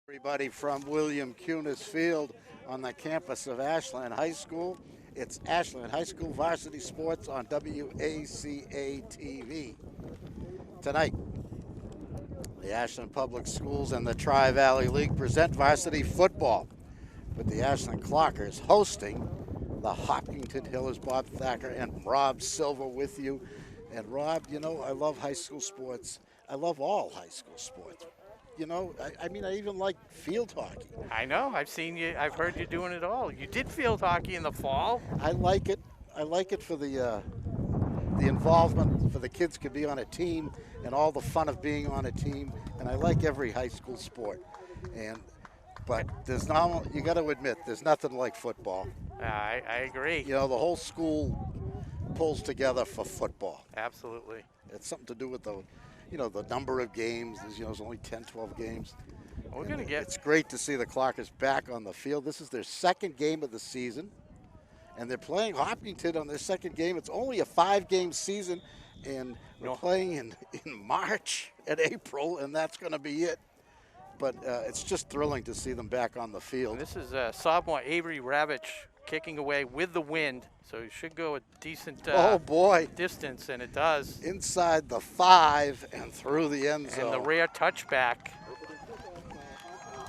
Everybody from William Cunis Field on the campus of Ashland High School. It's Ashland High School Varsity Sports on WACA-TV. Tonight, the Ashland Public Schools and the Tri-Valley League present varsity football with the Ashland Clockers hosting the Hopkinton Hillers. Bob Thacker and Rob Silver with you. And Rob, you know, I love high school sports. I love all high school sports. You know, I mean, I even like field hockey. I know. I've seen you. I've heard you doing it all. You did field hockey in the fall. I like it. I like it for the involvement, for the kids to be on a team and all the fun of being on a team. And I like every high school sport. But there's not. You got to admit, there's nothing like football. I agree. You know, the whole school pulls together for football. Absolutely. It's something to do with the number of games. There's only 10, 12 games. It's great to see the Clockers back on the field. This is their second game of the season, and they're playing Hopkinton on their second game. It's only a 5-game season, and we're playing in March and April, and that's going to be it. But it's just thrilling to see them back on the field. And this is sophomore Avery Ravitch kicking away with the wind, so he should go a decent distance, and it does. Inside the 5 and through the end zone. And the rare touchback.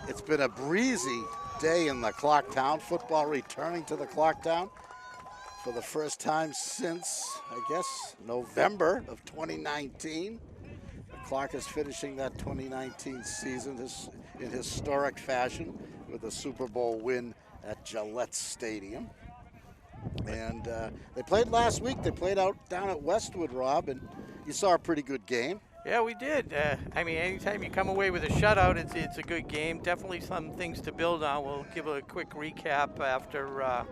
It's been a breezy day in the Clocktown. Football returning to the Clocktown for the first time since, I guess, November of 2019. The Clockers finishing that 2019 season in historic fashion with a Super Bowl win at Gillette Stadium. And they played last week. They played out down at Westwood, Rob, and you saw a pretty good game. Yeah, we did. I mean, anytime you come away with a shutout, it's a good game. Definitely some things to build on. We'll give a quick recap after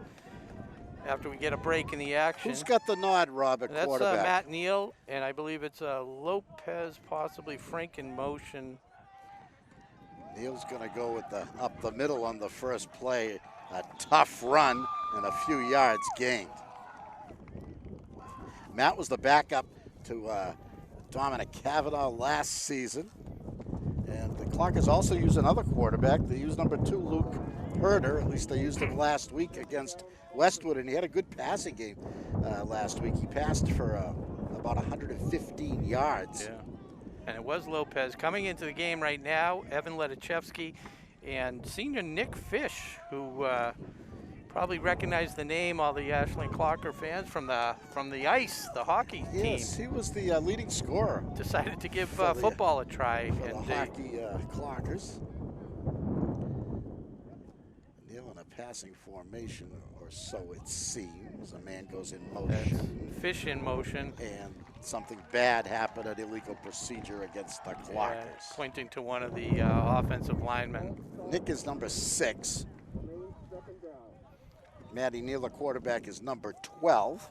we get a break in the action. Who's got the nod, Rob, at quarterback? That's Matt Neal, and I believe it's Lopez, possibly Frank in motion. Neal's going to go with up the middle on the first play. A tough run and a few yards gained. Matt was the backup to Dominic Cavanaugh last season. And the Clockers also use another quarterback. They use number 2, Luke Herder. At least they used him last week against Westwood, and he had a good passing game last week. He passed for about 115 yards. Yeah. And it was Lopez. Coming into the game right now, Evan Ledachevsky and senior Nick Fish, who probably recognized the name, all the Ashland Clocker fans from the ice, the hockey team. Yes, he was the leading scorer. Decided to give football a try. For the hockey Clockers. Neal in a passing formation, or so it seems. A man goes in motion. Fish in motion. And something bad happened, an illegal procedure against the Clockers. Pointing to one of the offensive linemen. Nick is number 6. Matty Neal, the quarterback, is number 12.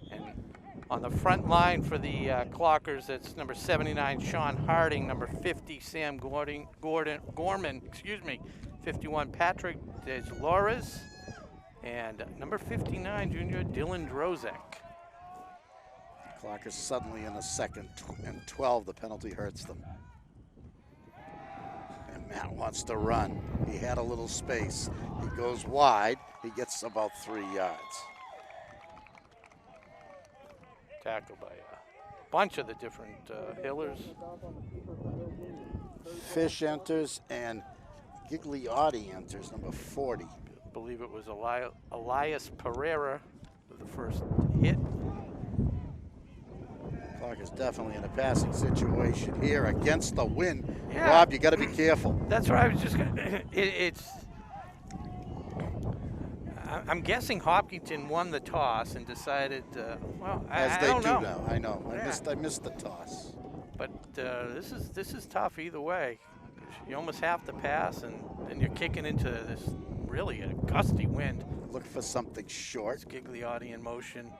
And on the front line for the Clockers, it's number 79, Sean Harding, number 50, Sam Gorman, 51, Patrick DeLores, and number 59, junior Dylan Drozek. Clockers suddenly in a second and 12. The penalty hurts them. And Matt wants to run. He had a little space. He goes wide. He gets about 3 yards. Tackled by a bunch of the different Hillers. Fish enters and Gigliotti enters, number 40. I believe it was Elias Pereira with the first hit. Clockers definitely in a passing situation here against the wind. Yeah. Rob, you got to be careful. That's what I was just going to. I'm guessing Hopkinton won the toss and decided, As they don't do know. now. I know. Yeah. I missed the toss. But this is tough either way. You almost have to pass, and then you're kicking into this really a gusty wind. Look for something short. It's Gigliotti in motion.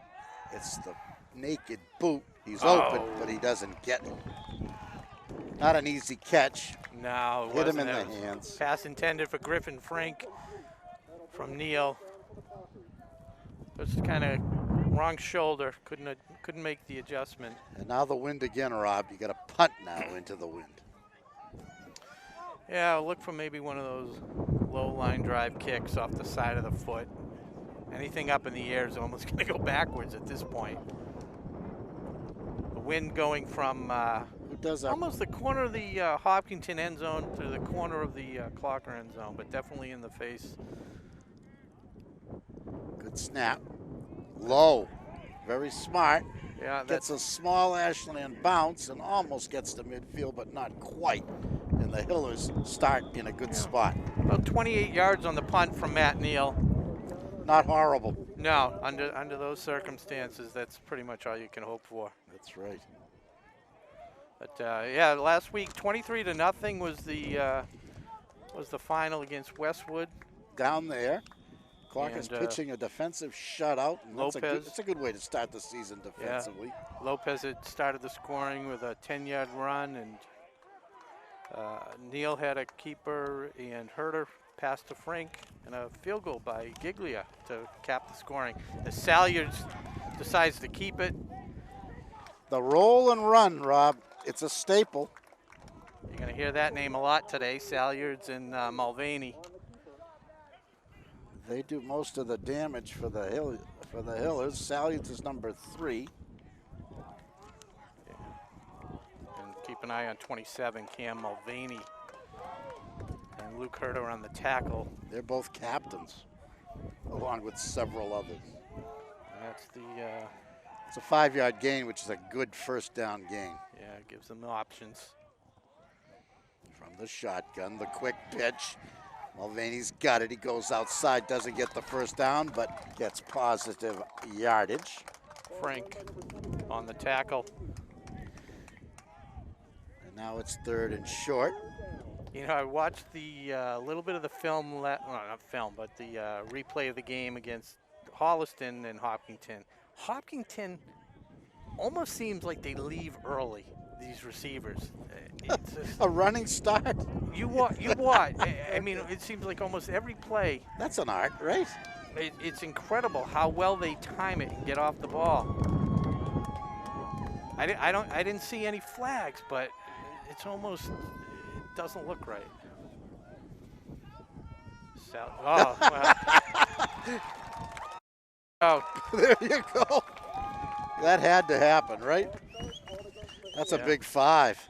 It's the naked boot. He's open, but he doesn't get it. Not an easy catch. No, hit him in the hands. Pass intended for Griffin Frank from Neal. Just kind of wrong shoulder. Couldn't make the adjustment. And now the wind again, Rob. You got to punt now into the wind. Yeah, look for maybe one of those low line drive kicks off the side of the foot. Anything up in the air is almost going to go backwards at this point. The wind going from almost the corner of the Hopkinton end zone to the corner of the Clocker end zone, but definitely in the face. Good snap. Low. Very smart. Yeah, gets a small Ashland bounce and almost gets to midfield, but not quite. And the Hillers start in a good spot. About 28 yards on the punt from Matt Neal. Not horrible. No, under those circumstances, that's pretty much all you can hope for. That's right. But yeah, last week 23-0 was the final against Westwood. Down there. Clark is pitching a defensive shutout. And that's a good way to start the season defensively. Yeah. Lopez had started the scoring with a 10-yard run, and Neal had a keeper, and Herter passed to Frank, and a field goal by Giglia to cap the scoring. The Salyards decides to keep it. The roll and run, Rob. It's a staple. You're going to hear that name a lot today, Salyards and Mulvaney. They do most of the damage for the Hillers. Salyards is number 3. Yeah. And keep an eye on 27, Cam Mulvaney. And Luke Herter on the tackle. They're both captains, along with several others. That's the... it's a 5-yard gain, which is a good first down gain. Yeah, it gives them the options. From the shotgun, the quick pitch. Mulvaney's got it. He goes outside, doesn't get the first down, but gets positive yardage. Frank on the tackle. And now it's 3rd and short. You know, I watched the little bit of the film, well, not film, but the replay of the game against Holliston and Hopkinton. Hopkinton almost seems like they leave early, these receivers. It's just, a running start? You what? I mean, it seems like almost every play. That's an art, right? It's incredible how well they time it and get off the ball. I didn't see any flags, but it's almost, it doesn't look right. Oh, well. Oh. There you go. That had to happen, right? That's a big 5.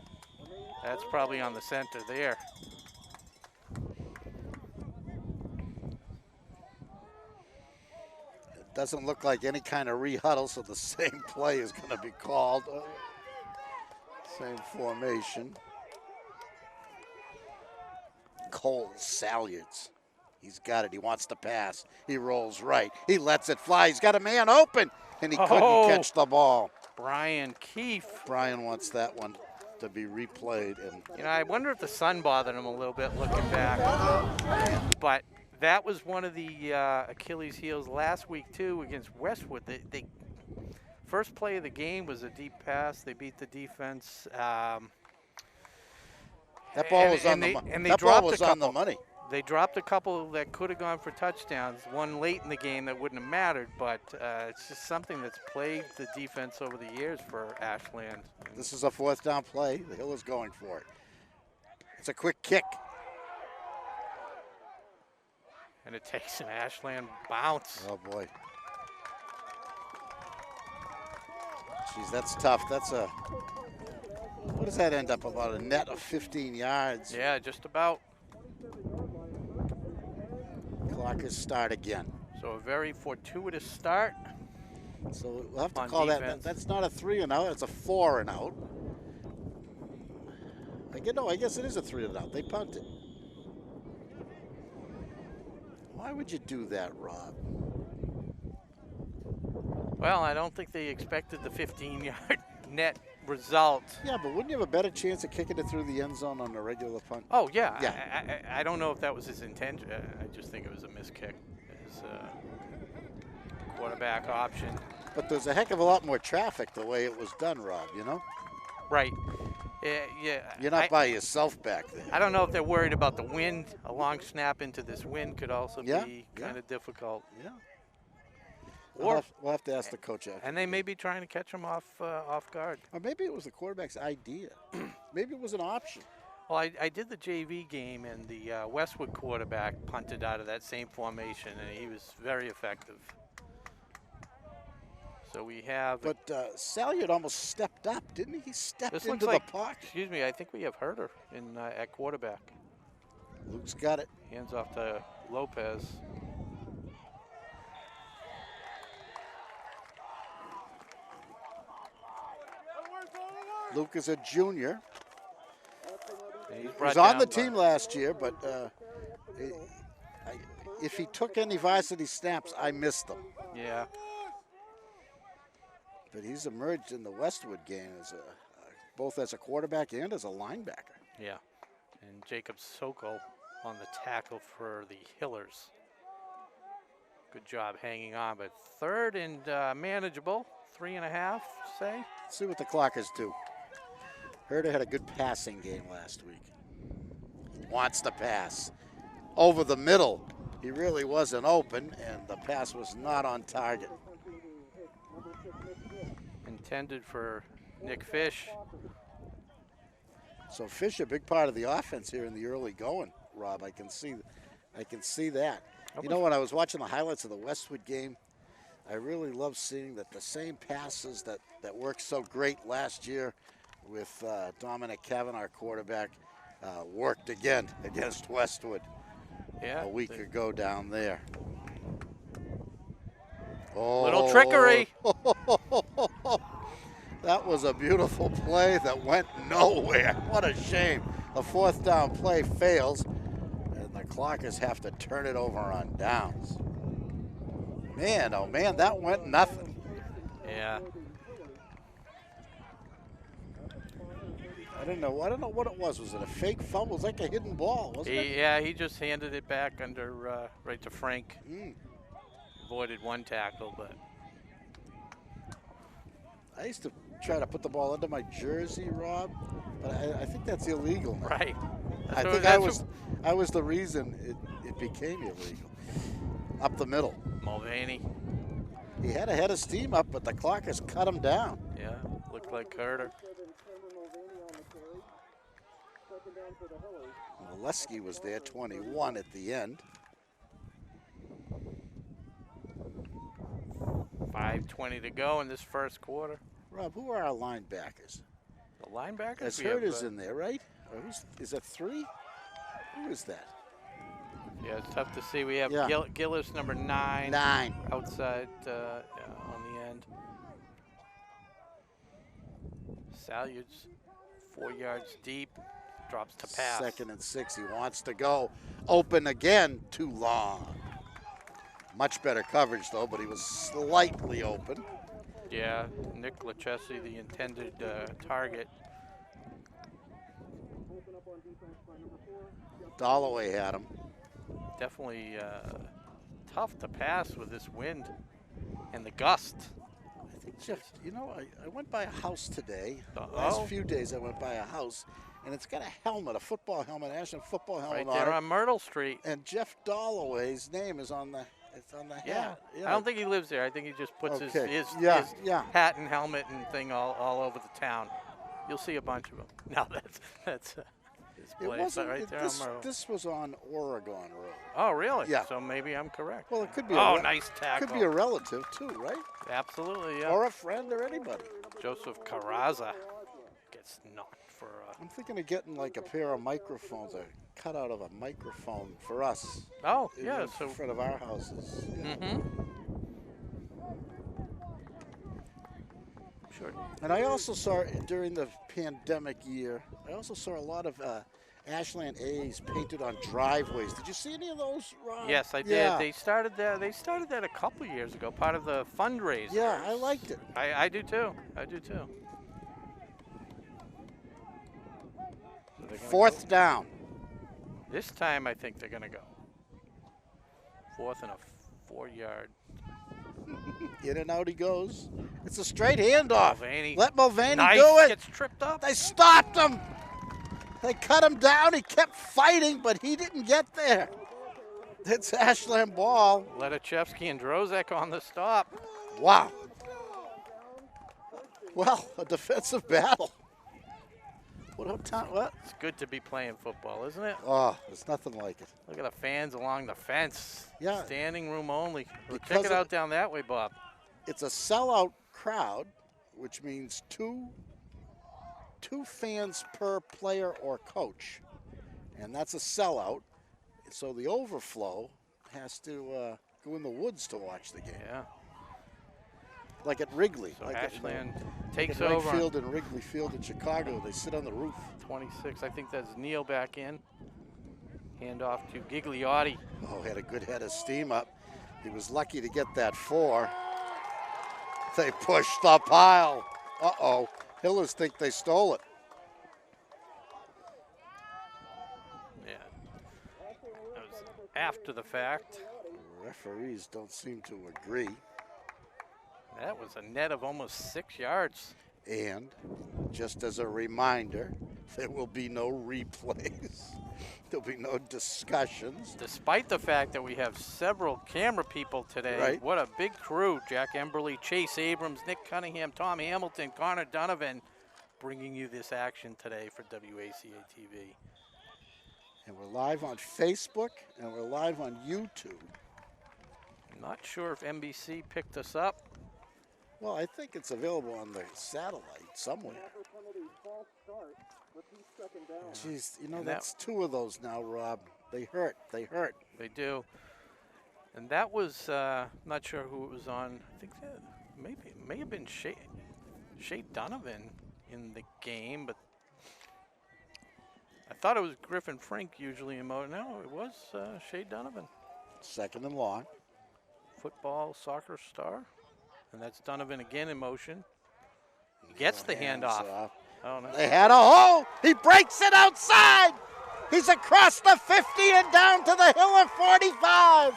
That's probably on the center there. It doesn't look like any kind of re-huddle, so the same play is going to be called. Same formation. Cole Salyards. He's got it. He wants to pass. He rolls right. He lets it fly. He's got a man open, and he couldn't catch the ball. Brian Keefe. Brian wants that one to be replayed. And you know, I wonder if the sun bothered him a little bit looking back. But that was one of the Achilles heels last week, too, against Westwood. They first play of the game was a deep pass. They beat the defense. That ball was on the money. They dropped a couple that could have gone for touchdowns, one late in the game that wouldn't have mattered, but it's just something that's plagued the defense over the years for Ashland. This is a 4th down play. The Hill is going for it. It's a quick kick. And it takes an Ashland bounce. Oh, boy. Jeez, that's tough. That's a, what does that end up, about a net of 15 yards? Yeah, just about. Clockers start again. So a very fortuitous start. So we'll have to call that. That's not a 3 and out. It's a 4 and out. I guess it is a 3 and out. They punted. Why would you do that, Rob? Well, I don't think they expected the 15-yard net result. Yeah, but wouldn't you have a better chance of kicking it through the end zone on a regular punt? Oh, yeah. I don't know if that was his intention. I just think it was a missed kick. His quarterback option. But there's a heck of a lot more traffic the way it was done, Rob, you know? Right. Yeah. You're not by yourself back there. I don't know if they're worried about the wind. A long snap into this wind could also be kind of difficult. Yeah. We'll have to ask the coach after. And they may be trying to catch him off guard. Or maybe it was the quarterback's idea. Maybe it was an option. Well, I did the JV game, and the Westwood quarterback punted out of that same formation, and he was very effective. So we have. But Salyard almost stepped up, didn't he? He stepped This into looks like, the pocket. excuse me, I think we have Herder in at quarterback. Luke's got it. Hands off to Lopez. Luke is a junior. He was on the team last year, but if he took any varsity snaps, I missed them. Yeah. But he's emerged in the Westwood game as both as a quarterback and as a linebacker. Yeah. And Jacob Sokol on the tackle for the Hillers. Good job hanging on, but third and manageable. 3.5, say. Let's see what the Clockers do. Herder had a good passing game last week. He wants to pass. Over the middle. He really wasn't open, and the pass was not on target. Intended for Nick Fish. So Fish, a big part of the offense here in the early going, Rob. I can see that. You know, when I was watching the highlights of the Westwood game, I really love seeing that the same passes that worked so great last year with Dominic Kevin, our quarterback, worked again against Westwood a week ago down there. Oh, little trickery. That was a beautiful play that went nowhere. What a shame. The fourth down play fails, and the Clockers have to turn it over on downs. Man, oh man, that went nothing. Yeah. I don't know what it was. Was it a fake fumble? It was like a hidden ball, wasn't it? Yeah, he just handed it back under right to Frank. Avoided one tackle, but I used to try to put the ball under my jersey, Rob, but I think that's illegal now. Right. I think I was the reason it became illegal. Up the middle. Mulvaney. He had a head of steam up, but the Clockers cut him down. Yeah, looked like Carter. Molesky was there, 21 at the end. 5:20 to go in this first quarter. Rob, who are our linebackers? The linebackers? As Herder's in there, right? Or is that 3? Who is that? Yeah, it's tough to see. We have Gillis, number 9. 9. Outside on the end. Salyard's 4 yards deep. Drops to pass. 2nd and 6. He wants to go. Open again. Too long. Much better coverage, though, but he was slightly open. Yeah, Nick Lachesi, the intended target. Dalloway had him. Definitely tough to pass with this wind and the gust. I think, Jeff, you know, I went by a house today. The last few days I went by a house, and it's got a helmet, a football helmet, Ashland football helmet right there on Myrtle Street. And Jeff Dalloway's name is on the hat. I don't think he lives there. I think he just puts his hat and helmet and thing all over the town. You'll see a bunch of them. No, that's his place right there on Myrtle. This was on Oregon Road. Oh, really? Yeah. So maybe I'm correct. Well, it could be. Nice tackle. Could be a relative too, right? Absolutely, yeah. Or a friend, or anybody. Joseph Carraza gets knocked for. I'm thinking of getting like a pair of microphones, a cutout of a microphone for us. Oh, yeah. In front of our houses. Mm-hmm. Sure. And I also saw during the pandemic year, I also saw a lot of Ashland A's painted on driveways. Did you see any of those, Rob? Yes, I did. They started that a couple years ago, part of the fundraiser. Yeah, I liked it. I do too. I do too. So 4th down. This time I think they're going to go. 4th and a 4-yard. In and out he goes. It's a straight handoff. Mulvaney. Let Mulvaney do it. Gets tripped up. They stopped him. They cut him down. He kept fighting, but he didn't get there. It's Ashland ball. Letachevsky and Drozek on the stop. Wow. Well, a defensive battle. What? It's good to be playing football, isn't it? Oh, there's nothing like it. Look at the fans along the fence. Yeah. Standing room only. Well, Because check it out down that way, Bob. It's a sellout crowd, which means two fans per player or coach. And that's a sellout. So the overflow has to go in the woods to watch the game. Yeah. Like at Wrigley. So like Ashland takes at Wright over. Field and Wrigley Field in Chicago. They sit on the roof. 26. I think that's Neal back in. Hand off to Gigliotti. Oh, had a good head of steam up. He was lucky to get that 4. They pushed the pile. Uh-oh. Hillers think they stole it. Yeah. That was after the fact. Referees don't seem to agree. That was a net of almost 6 yards. And just as a reminder, there will be no replays. There'll be no discussions. Despite the fact that we have several camera people today. Right. What a big crew. Jack Emberley, Chase Abrams, Nick Cunningham, Tom Hamilton, Connor Donovan bringing you this action today for WACA-TV. And we're live on Facebook and we're live on YouTube. Not sure if NBC picked us up. Well, I think it's available on the satellite somewhere. Jeez, you know, that's 2 of those now, Rob. They hurt. They hurt. They do. And that was, not sure who it was on. I think that may have been Shea Donovan in the game, but I thought it was Griffin Frink usually in mode. No, it was Shea Donovan. 2nd and long. Football, soccer star. And that's Donovan again in motion. He gets the handoff. Oh, no. They had a hole. He breaks it outside. He's across the 50 and down to the Hiller 45.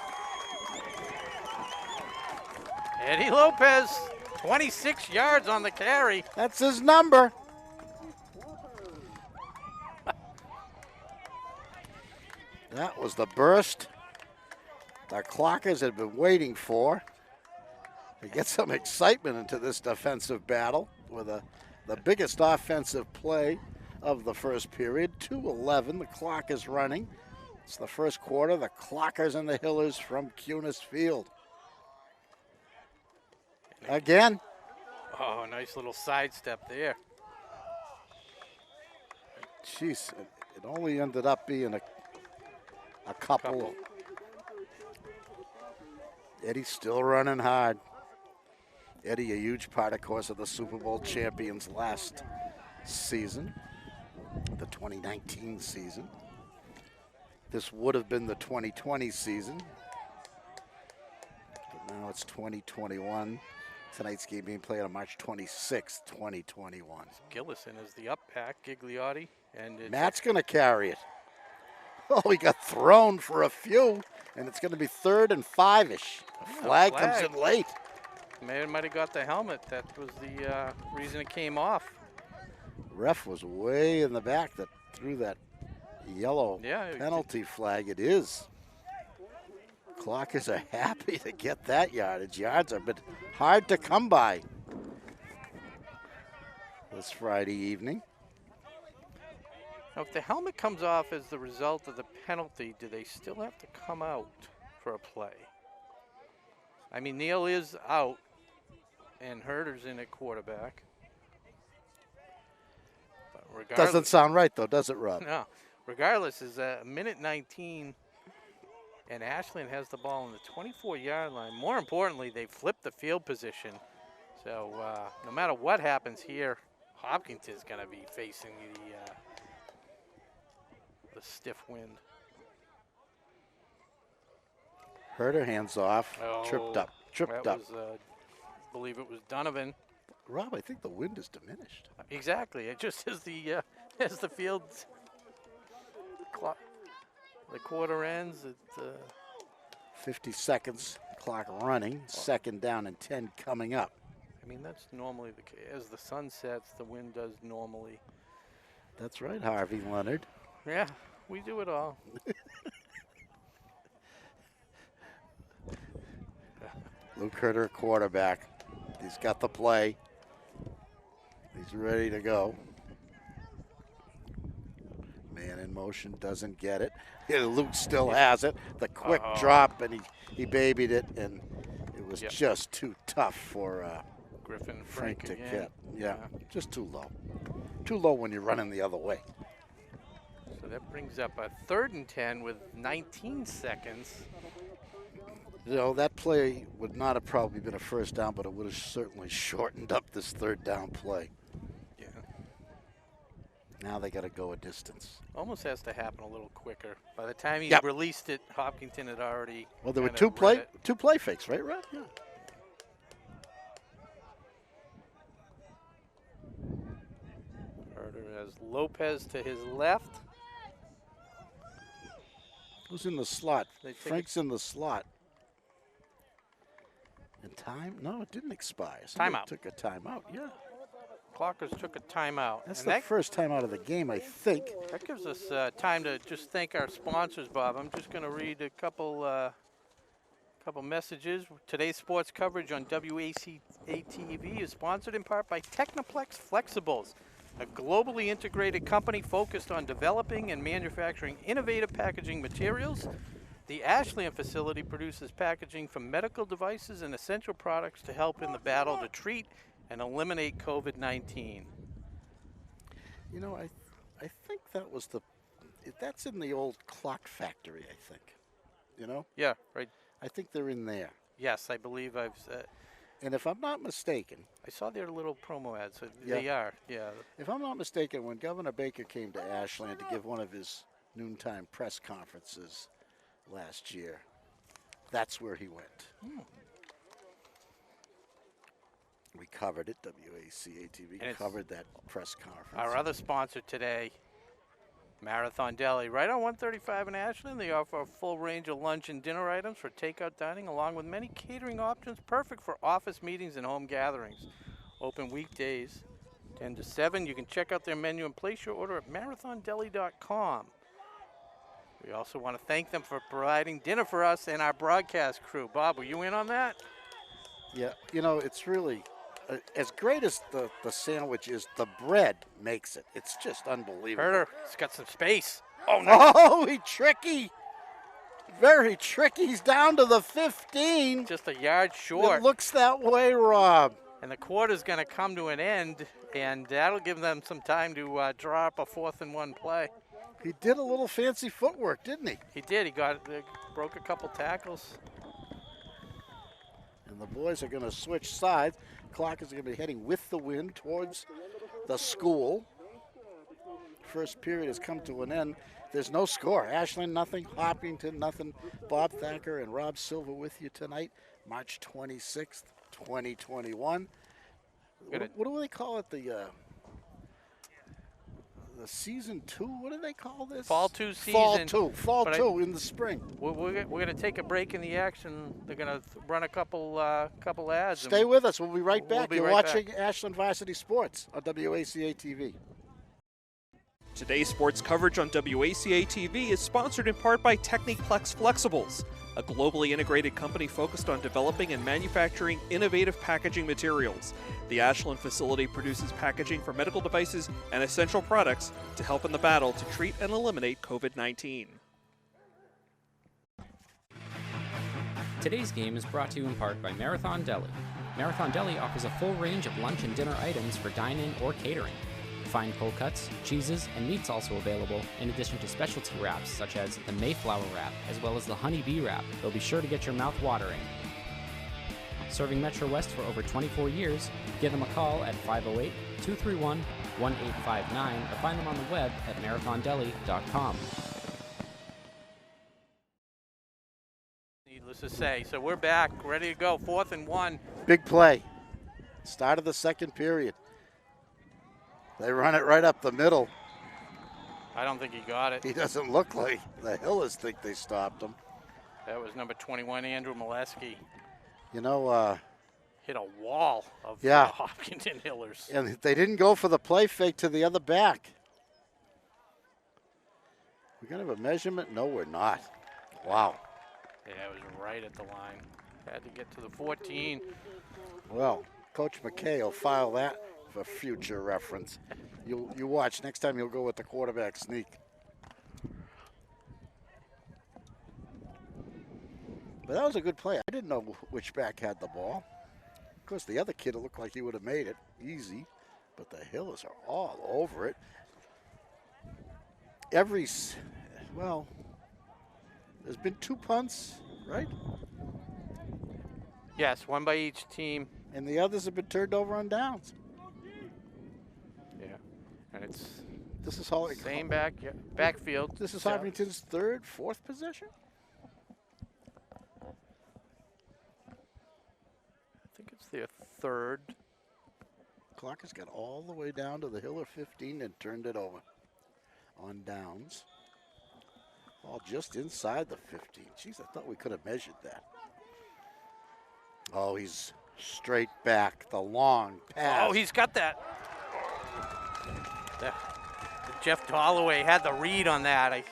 Eddie Lopez, 26 yards on the carry. That's his number. That was the burst the Clockers had been waiting for. To get some excitement into this defensive battle with the biggest offensive play of the first period. 2:11, the clock is running. It's the first quarter, the Clockers and the Hillers from Cunis Field. Again. Oh, nice little sidestep there. Jeez, it only ended up being a couple. Eddie's still running hard. Eddie, a huge part, of course, of the Super Bowl champions last season, the 2019 season. This would have been the 2020 season, but now it's 2021. Tonight's game being played on March 26th, 2021. Gillison is the up pack, Gigliotti. And Matt's going to carry it. Oh, he got thrown for a few, and it's going to be 3rd and 5-ish. Flag comes in late. Might have got the helmet. That was the reason it came off. Ref was way in the back that threw that yellow penalty flag. It is. Clockers are happy to get that yardage. Yards are a bit hard to come by this Friday evening. Now, if the helmet comes off as the result of the penalty, do they still have to come out for a play? I mean, Neal is out, and Herder's in at quarterback. But doesn't sound right, though, does it, Rob? No. Regardless, is a minute 19, and Ashland has the ball on the 24-yard line. More importantly, they flipped the field position. So no matter what happens here, Hopkinton's going to be facing the stiff wind. Herder hands off, tripped up. Was, I believe it was Donovan. Rob, I think the wind is diminished. Exactly. It just as the field clock, the quarter ends. 50 seconds, clock running. 2nd down and 10 coming up. I mean, that's normally the case. As the sun sets, the wind does normally. That's right, Harvey Leonard. Yeah, we do it all. Luke Herder, quarterback. He's got the play. He's ready to go. motion, doesn't get it. Luke still has it. The quick drop, and he babied it, and it was just too tough for Griffin Frank to again. get. Yeah, just too low. Too low when you're running the other way. So that brings up a 3rd and 10 with 19 seconds. You know, that play would not have probably been a first down, but it would have certainly shortened up this 3rd down play. Yeah. Now they got to go a distance. Almost has to happen a little quicker. By the time he released it, Hopkinton had already. Well, there were two play fakes, right, Red? Yeah. Herder has Lopez to his left. Who's in the slot? Frank's in the slot. And time? No, it didn't expire. Timeout. Took a timeout, yeah. Clockers took a timeout. That's the first time out of the game, I think. That gives us time to just thank our sponsors, Bob. I'm just going to read a couple messages. Today's sports coverage on WACA-TV is sponsored in part by Technoplex Flexibles, a globally integrated company focused on developing and manufacturing innovative packaging materials. The Ashland facility produces packaging for medical devices and essential products to help in the battle to treat and eliminate COVID-19. You know, I think that was that's in the old clock factory, I think. You know? Yeah, right. I think they're in there. Yes, I believe I've said. And if I'm not mistaken. I saw their little promo ads. So they are, yeah. If I'm not mistaken, when Governor Baker came to Ashland to give one of his noontime press conferences last year, that's where he went. We covered it, WACA-TV covered that press conference. Our other sponsor today, Marathon Deli. Right on 135 in Ashland, they offer a full range of lunch and dinner items for takeout dining, along with many catering options, perfect for office meetings and home gatherings. Open weekdays, 10 to 7. You can check out their menu and place your order at marathondeli.com. We also want to thank them for providing dinner for us and our broadcast crew. Bob, were you in on that? Yeah, you know, it's really, as great as the sandwich is, the bread makes it. It's just unbelievable. Herder, it's got some space. Oh, no. Oh, he's tricky. Very tricky. He's down to the 15. Just a yard short. It looks that way, Rob. And the quarter's going to come to an end, and that'll give them some time to draw up a 4th and 1 play. He did a little fancy footwork, didn't he? He did. He broke a couple tackles. And the boys are going to switch sides. Clock is going to be heading with the wind towards the school. First period has come to an end. There's no score. Ashland, nothing. Hopkinton, nothing. Bob Thacker and Rob Silva with you tonight. March 26th, 2021. What do they call it? The season 2? What do they call this? Fall 2 season. Fall 2 in the spring. We're going to take a break in the action. They're going to run a couple ads. Stay with us. We'll be right back. You're right watching Ashland Varsity Sports on WACA-TV. Today's sports coverage on WACA-TV is sponsored in part by Technoplex Flexibles, a globally integrated company focused on developing and manufacturing innovative packaging materials. The Ashland facility produces packaging for medical devices and essential products to help in the battle to treat and eliminate COVID-19. Today's game is brought to you in part by Marathon Deli. Marathon Deli offers a full range of lunch and dinner items for dine-in or catering. Fine cold cuts, cheeses, and meats also available, in addition to specialty wraps such as the Mayflower wrap, as well as the Honey Bee wrap. They'll be sure to get your mouth watering. Serving Metro West for over 24 years, give them a call at 508-231-1859 or find them on the web at marathondeli.com. Needless to say, so we're back, ready to go, 4th and 1. Big play. Start of the second period. They run it right up the middle. I don't think he got it. He doesn't look like the Hillers think they stopped him. That was number 21, Andrew Molesky. You know, hit a wall of Hopkinton Hillers. And they didn't go for the play fake to the other back. We're going to have a measurement? No, we're not. Wow. Yeah, it was right at the line. Had to get to the 14. Well, Coach McKay will file that for future reference. You watch. Next time you'll go with the quarterback sneak. But that was a good play. I didn't know which back had the ball. Of course, the other kid, it looked like he would have made it easy, but the Hillers are all over it. Well, there's been 2 punts, right? Yes, one by each team. And the others have been turned over on downs. Yeah, and it's This is same backfield. This is So- Hopkinton's 3rd, 4th possession? I think it's their 3rd. Clock has got all the way down to the Hiller 15 and turned it over on downs. All just inside the 15. Jeez, I thought we could have measured that. Oh, he's straight back. The long pass. Oh, he's got that. Jeff Holloway had the read on that.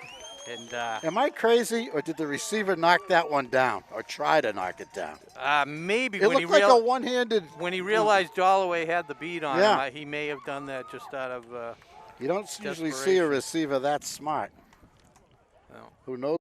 Am I crazy, or did the receiver knock that one down, or try to knock it down? Maybe It when looked like a one-handed. when he realized Holloway had the beat on Yeah. him, he may have done that just out of. You don't usually see a desperation. receiver that smart. No. Who knows?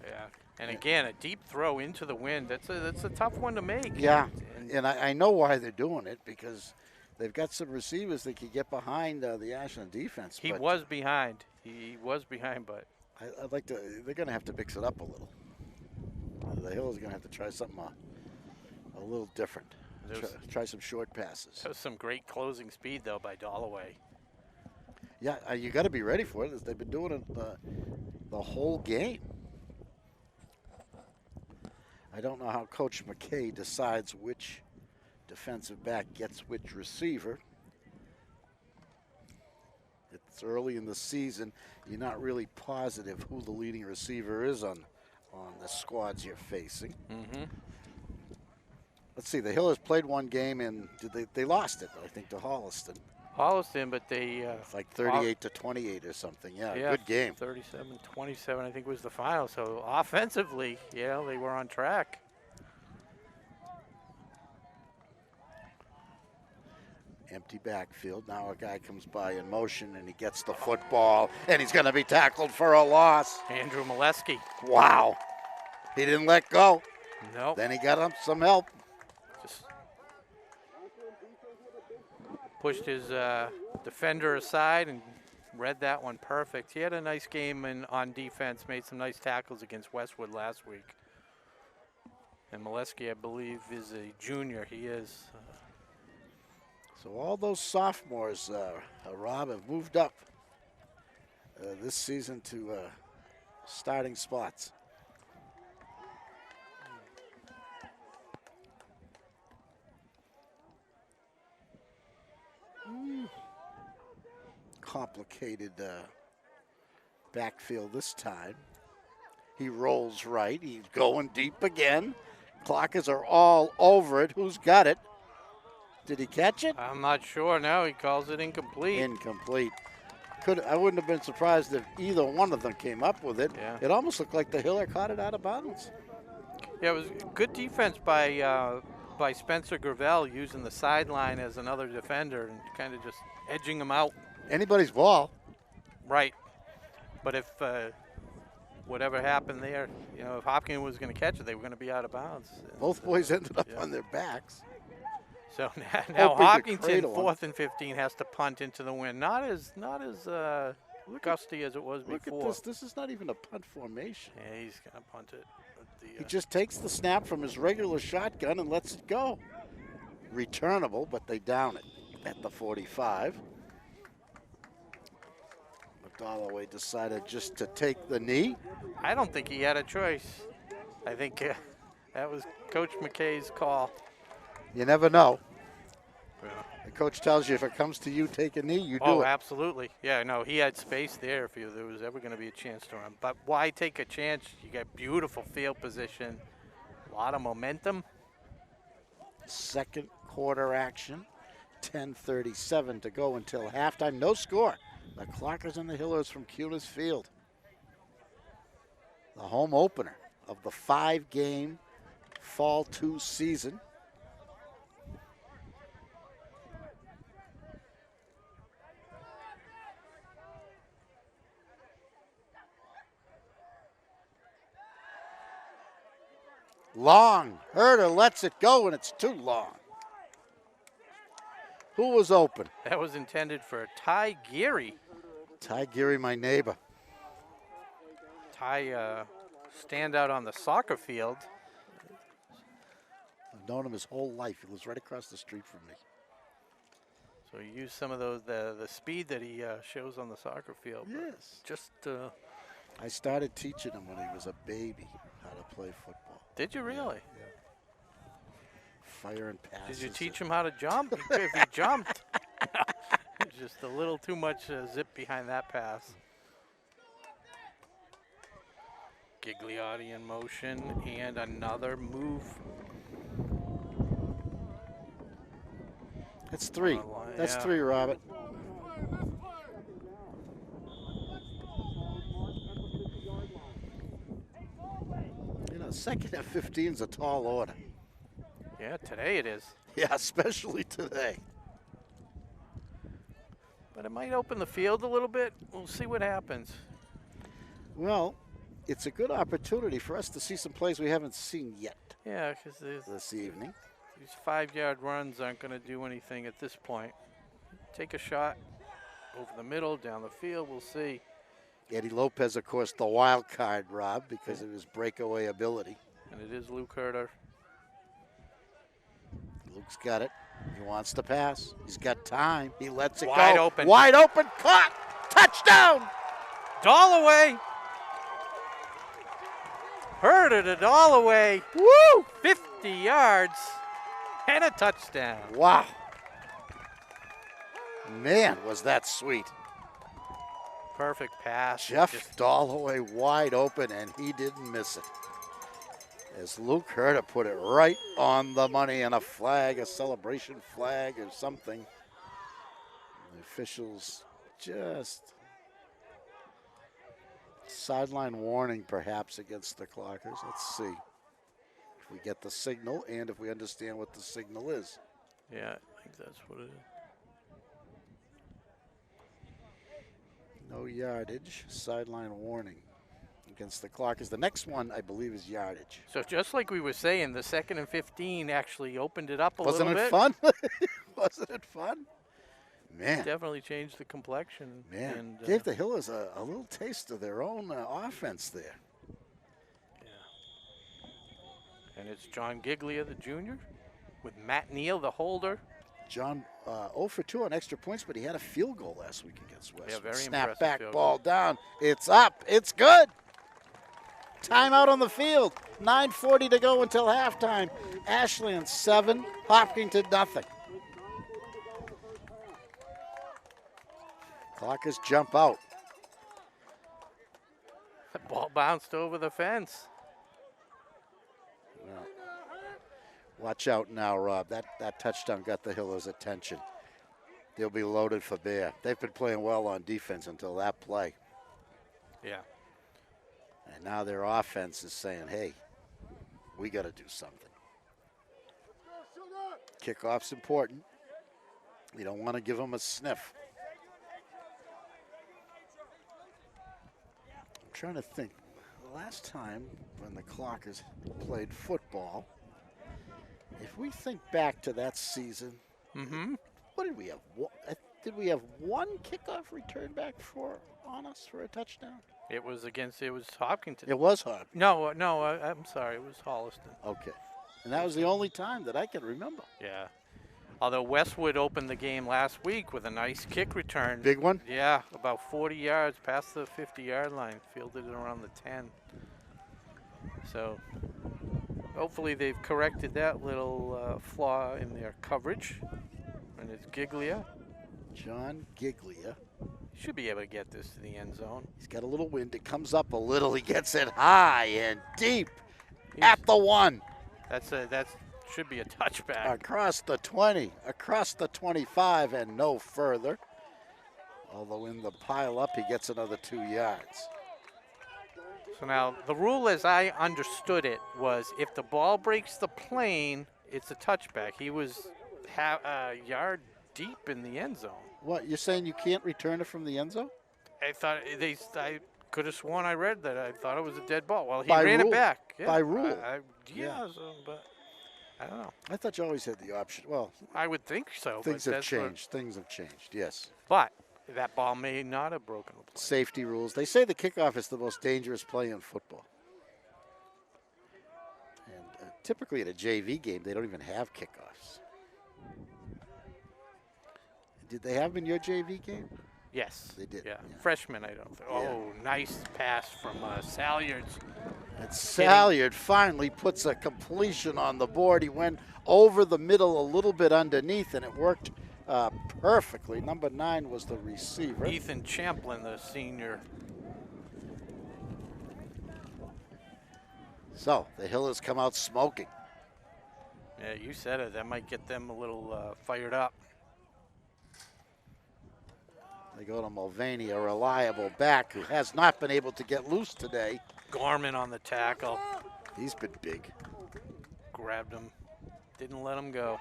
Yeah, and again, a deep throw into the wind. That's a tough one to make. Yeah, And and I know why they're doing it, because they've got some receivers that can get behind the Ashland defense. he but was behind. He was behind, but I'd like to. They're going to have to mix it up a little. The Hill is going to have to try something a little different. Try some short passes. that was some great closing speed though by Holloway. Yeah, you got to be ready for it. They've been doing it the whole game. I don't know how Coach McKay decides which defensive back gets which receiver. It's early in the season. You're not really positive who the leading receiver is on the squads you're facing. Mm-hmm. Let's see. The Hillers played one game and they lost it, I think, to Holliston. Holliston, but they It's like 38-28 or something. Yeah, good game. 37-27, I think was the final. So offensively, yeah, they were on track. Empty backfield. Now a guy comes by in motion and he gets the football and he's going to be tackled for a loss. Andrew Molesky. Wow. He didn't let go. Nope. Then he got him some help. Just pushed his defender aside and read that one perfect. He had a nice game on defense, made some nice tackles against Westwood last week. And Molesky, I believe, is a junior. He is. So all those sophomores, Rob, have moved up this season to starting spots. Complicated backfield this time. He rolls right. He's going deep again. Clockers are all over it. Who's got it? Did he catch it? I'm not sure. No, he calls it incomplete. Incomplete. I wouldn't have been surprised if either one of them came up with it. Yeah. It almost looked like the Hiller caught it out of bounds. Yeah, it was good defense by Spencer Gravel, using the sideline as another defender and kind of just edging him out. Anybody's ball. Right. But if whatever happened there, if Hopkins was going to catch it, they were going to be out of bounds. Both boys ended up Yeah. on their backs. So now Hoping to Hopkinton, cradle 4th and 15, has to punt into the wind. Not as gusty as it was Look before. at this. This is not even a punt formation. Yeah, he's going to punt it. He just takes the snap from his regular shotgun and lets it go. Returnable, but they down it at the 45. Holloway decided just to take the knee. I don't think he had a choice. I think that was Coach McKay's call. You never know. Yeah. The coach tells you if it comes to you, take a knee, you do Oh, it. absolutely. Yeah, no, he had space there if there was ever going to be a chance to run. But why take a chance? You got beautiful field position, a lot of momentum. Second quarter action, 10:37 to go until halftime. No score. The Clockers and the Hillers from Cunas Field. The home opener of the 5-game Fall 2 season. Long. Herder lets it go, and it's too long. Who was open? That was intended for Ty Geary. Ty Geary, my neighbor. Ty stand out on the soccer field. I've known him his whole life. He lives right across the street from me. So he used some of those the speed that he shows on the soccer field. Yes. Just I started teaching him when he was a baby how to play football. did you really? Yeah. Fire and passes. Did you teach him how to jump? If he jumped, just a little too much zip behind that pass. Gigliotti in motion and another move. That's 3. That's 3, Robert. You know, 2nd and 15 is a tall order. Yeah, today it is. Yeah, especially today. But it might open the field a little bit. We'll see what happens. Well, it's a good opportunity for us to see some plays we haven't seen yet Yeah, because this evening. these 5-yard runs aren't going to do anything at this point. Take a shot over the middle, down the field. We'll see. Eddie Lopez, of course, the wild card, Rob, because of his breakaway ability. And it is Luke Herder. Luke's got it. He wants to pass. He's got time. He lets it go. Wide open. Wide open. Caught. Touchdown. Dallaway. Herder to Dallaway. Woo! 50 yards and a touchdown. Wow. Man, was that sweet. Perfect pass. Jeff Dallaway wide open, and he didn't miss it. As Luke Herder put it right on the money, and a flag, a celebration flag or something. The officials just sideline warning perhaps against the Clockers. Let's see if we get the signal and if we understand what the signal is. Yeah, I think that's what it is. No yardage, sideline warning against the Clockers. The next one, I believe, is yardage. So just like we were saying, the 2nd and 15 actually opened it up a Wasn't little it bit. fun? Wasn't it fun? Man. Definitely changed the complexion. Man, and, gave the Hillers a little taste of their own offense there. Yeah. And it's John Giglia, the junior, with Matt Neal, the holder. John 0 for 2 on extra points, but he had a field goal last week against West. Yeah, very Snap impressive back field ball goal. down. It's up. It's good. Timeout on the field. 9:40 to go until halftime. Ashland 7, Hopkinton nothing. Clockers jump out. The ball bounced over the fence. Well, watch out now, Rob. That touchdown got the Hillers' attention. They'll be loaded for bear. They've been playing well on defense until that play. Yeah. And now their offense is saying, hey, we got to do something. Kickoff's important. You don't want to give them a sniff. I'm trying to think. The last time when the Clockers played football, if we think back to that season, what did we have? Did we have one kickoff return back on us for a touchdown? It was Hopkinton. It was Hopkinton. No, I'm sorry. It was Holliston. Okay. And that was the only time that I can remember. Yeah. Although Westwood opened the game last week with a nice kick return. Big one? Yeah, about 40 yards past the 50-yard line. Fielded it around the 10. So hopefully they've corrected that little flaw in their coverage. And it's Giglia. John Giglia. Should be able to get this to the end zone. He's got a little wind. It comes up a little. He gets it high and deep at the 1. That should be a touchback. Across the 20, across the 25, and no further. Although in the pile up, he gets another 2 yards. So now the rule as I understood it was if the ball breaks the plane, it's a touchback. He was a yard deep in the end zone. What, you're saying you can't return it from the end zone? I thought I could have sworn I read that. I thought it was a dead ball. Well, he By ran rule. it back. Yeah, By rule. Yeah, so, but I don't know. I thought you always had the option. Well, I would think so. things but have that's what- changed. Things have changed, yes. But that ball may not have broken the play. Safety rules. They say the kickoff is the most dangerous play in football. And typically at a JV game, they don't even have kickoffs. Did they have them in your JV game? Yes. They did, Yeah. yeah. Freshman, I don't think. Yeah. Oh, nice pass from Salyards. And Salyard finally puts a completion on the board. He went over the middle a little bit underneath, and it worked perfectly. Number 9 was the receiver. Ethan Champlin, the senior. So the Hillers come out smoking. Yeah, you said it. That might get them a little fired up. They go to Mulvaney, a reliable back who has not been able to get loose today. Gorman on the tackle. He's been big. Grabbed him. Didn't let him go.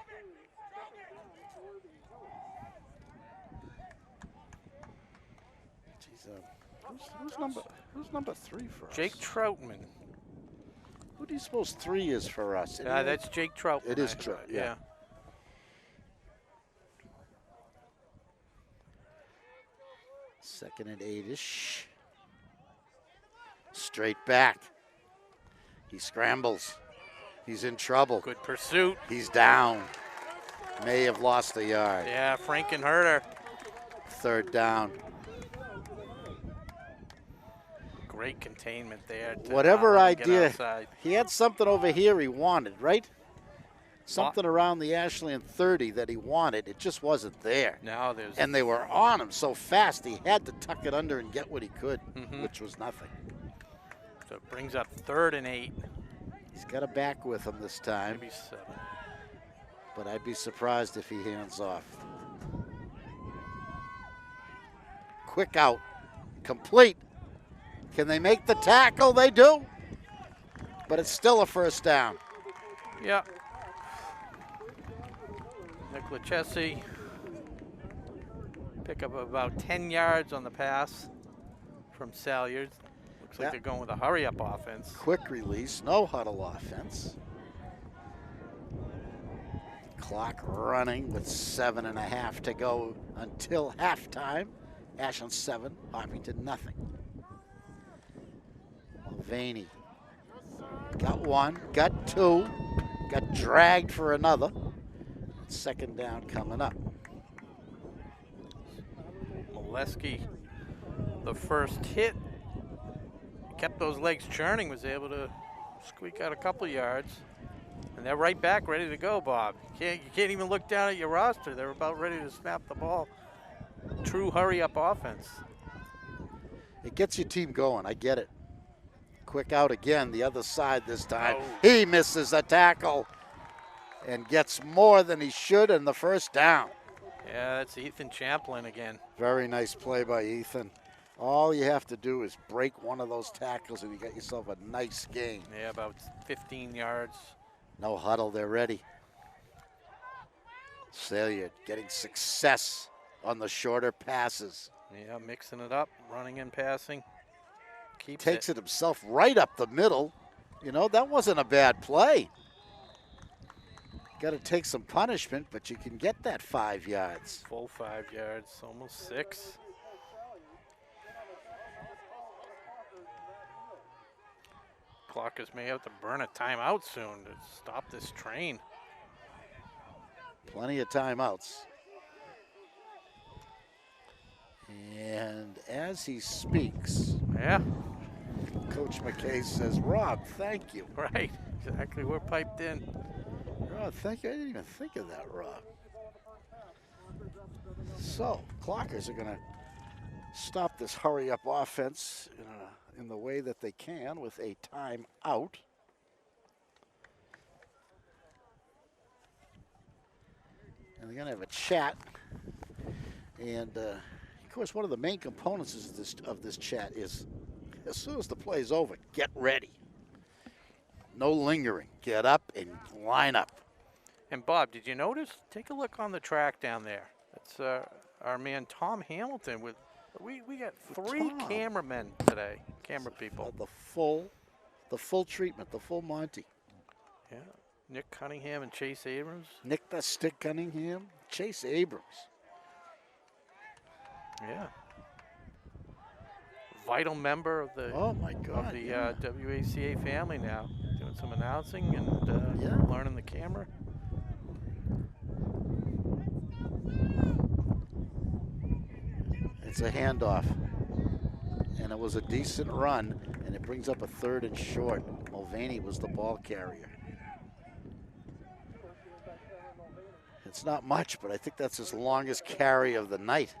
Geez, who's number 3 for us? Jake Troutman. Who do you suppose 3 is for us? That's Jake Troutman. It is I Trout, thought, yeah. Second and 8-ish. Straight back. He scrambles. He's in trouble. Good pursuit. He's down. May have lost a yard. Yeah, Frankenherder. Third down. Great containment there. Whatever Get idea. outside. He had something over here he wanted, right? Something around the Ashland 30 that he wanted. It just wasn't there. Now there's. And they were on him so fast he had to tuck it under and get what he could, which was nothing. So it brings up 3rd and 8. He's got a back with him this time, Maybe 7. but I'd be surprised if he hands off. Quick out, complete. Can they make the tackle? They do, but it's still a first down. Yeah. Nick Lachesi pick up about 10 yards on the pass from Salyards. Looks like Yeah. they're going with a hurry-up offense. Quick release, no huddle offense. Clock running with 7.5 to go until halftime. Ashland 7, Hopkinton nothing. Mulvaney got 1, got 2, got dragged for another. Second down coming up. Molesky, the first hit, kept those legs churning, was able to squeak out a couple yards. And they're right back, ready to go, Bob. You can't even look down at your roster. They're about ready to snap the ball. True hurry-up offense. It gets your team going, I get it. Quick out again, the other side this time. Oh. He misses a tackle and gets more than he should in the first down. Yeah, that's Ethan Champlin again. Very nice play by Ethan. All you have to do is break one of those tackles and you got yourself a nice gain. Yeah, about 15 yards. No huddle, they're ready. Salyard getting success on the shorter passes. Yeah, mixing it up, running and passing. Keeps Takes it himself right up the middle. You know, that wasn't a bad play. Got to take some punishment, but you can get that 5 yards. Full 5 yards, almost 6. Clockers may have to burn a timeout soon to stop this train. Plenty of timeouts. And as he speaks, Yeah, Coach McKay says, Rob, thank you. right. Exactly. We're piped in. Rob, thank you. I didn't even think of that, Rob. So, Clockers are going to stop this hurry-up offense in the way that they can with a timeout. And they're going to have a chat. And, of course, one of the main components of this chat is as soon as the play is over, get ready. No lingering. Get up and line up. And Bob, did you notice? Take a look on the track down there. That's our man Tom Hamilton with We got 3 cameramen today, camera people. The full treatment, the full Monty. Yeah, Nick Cunningham and Chase Abrams. Nick the Stick Cunningham, Chase Abrams. Yeah. Vital member of the WACA family now, doing some announcing and learning the camera. It's a handoff, and it was a decent run, and it brings up a 3rd and short. Mulvaney was the ball carrier. It's not much, but I think that's his longest carry of the night.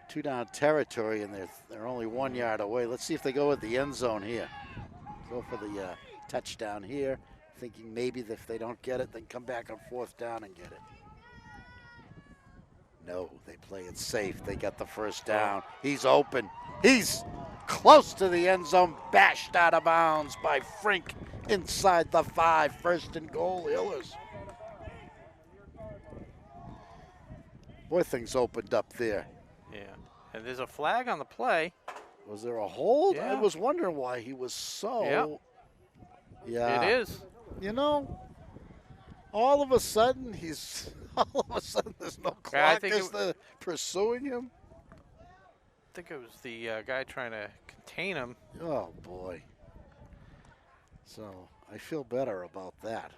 2 down territory, and they're only 1 yard away. Let's see if they go with the end zone here. Go for the touchdown here, thinking maybe that if they don't get it, then come back on 4th down and get it. No, they play it safe. They got the 1st down. He's open. He's close to the end zone, bashed out of bounds by Frink inside the 5. 1st and goal, Hillers. Boy, things opened up there. Yeah, and there's a flag on the play. Was there a hold? Yeah. I was wondering why he was so. Yeah. It is. You know, all of a sudden there's no clock. Is the pursuing him? I think it was the guy trying to contain him. Oh boy. So I feel better about that.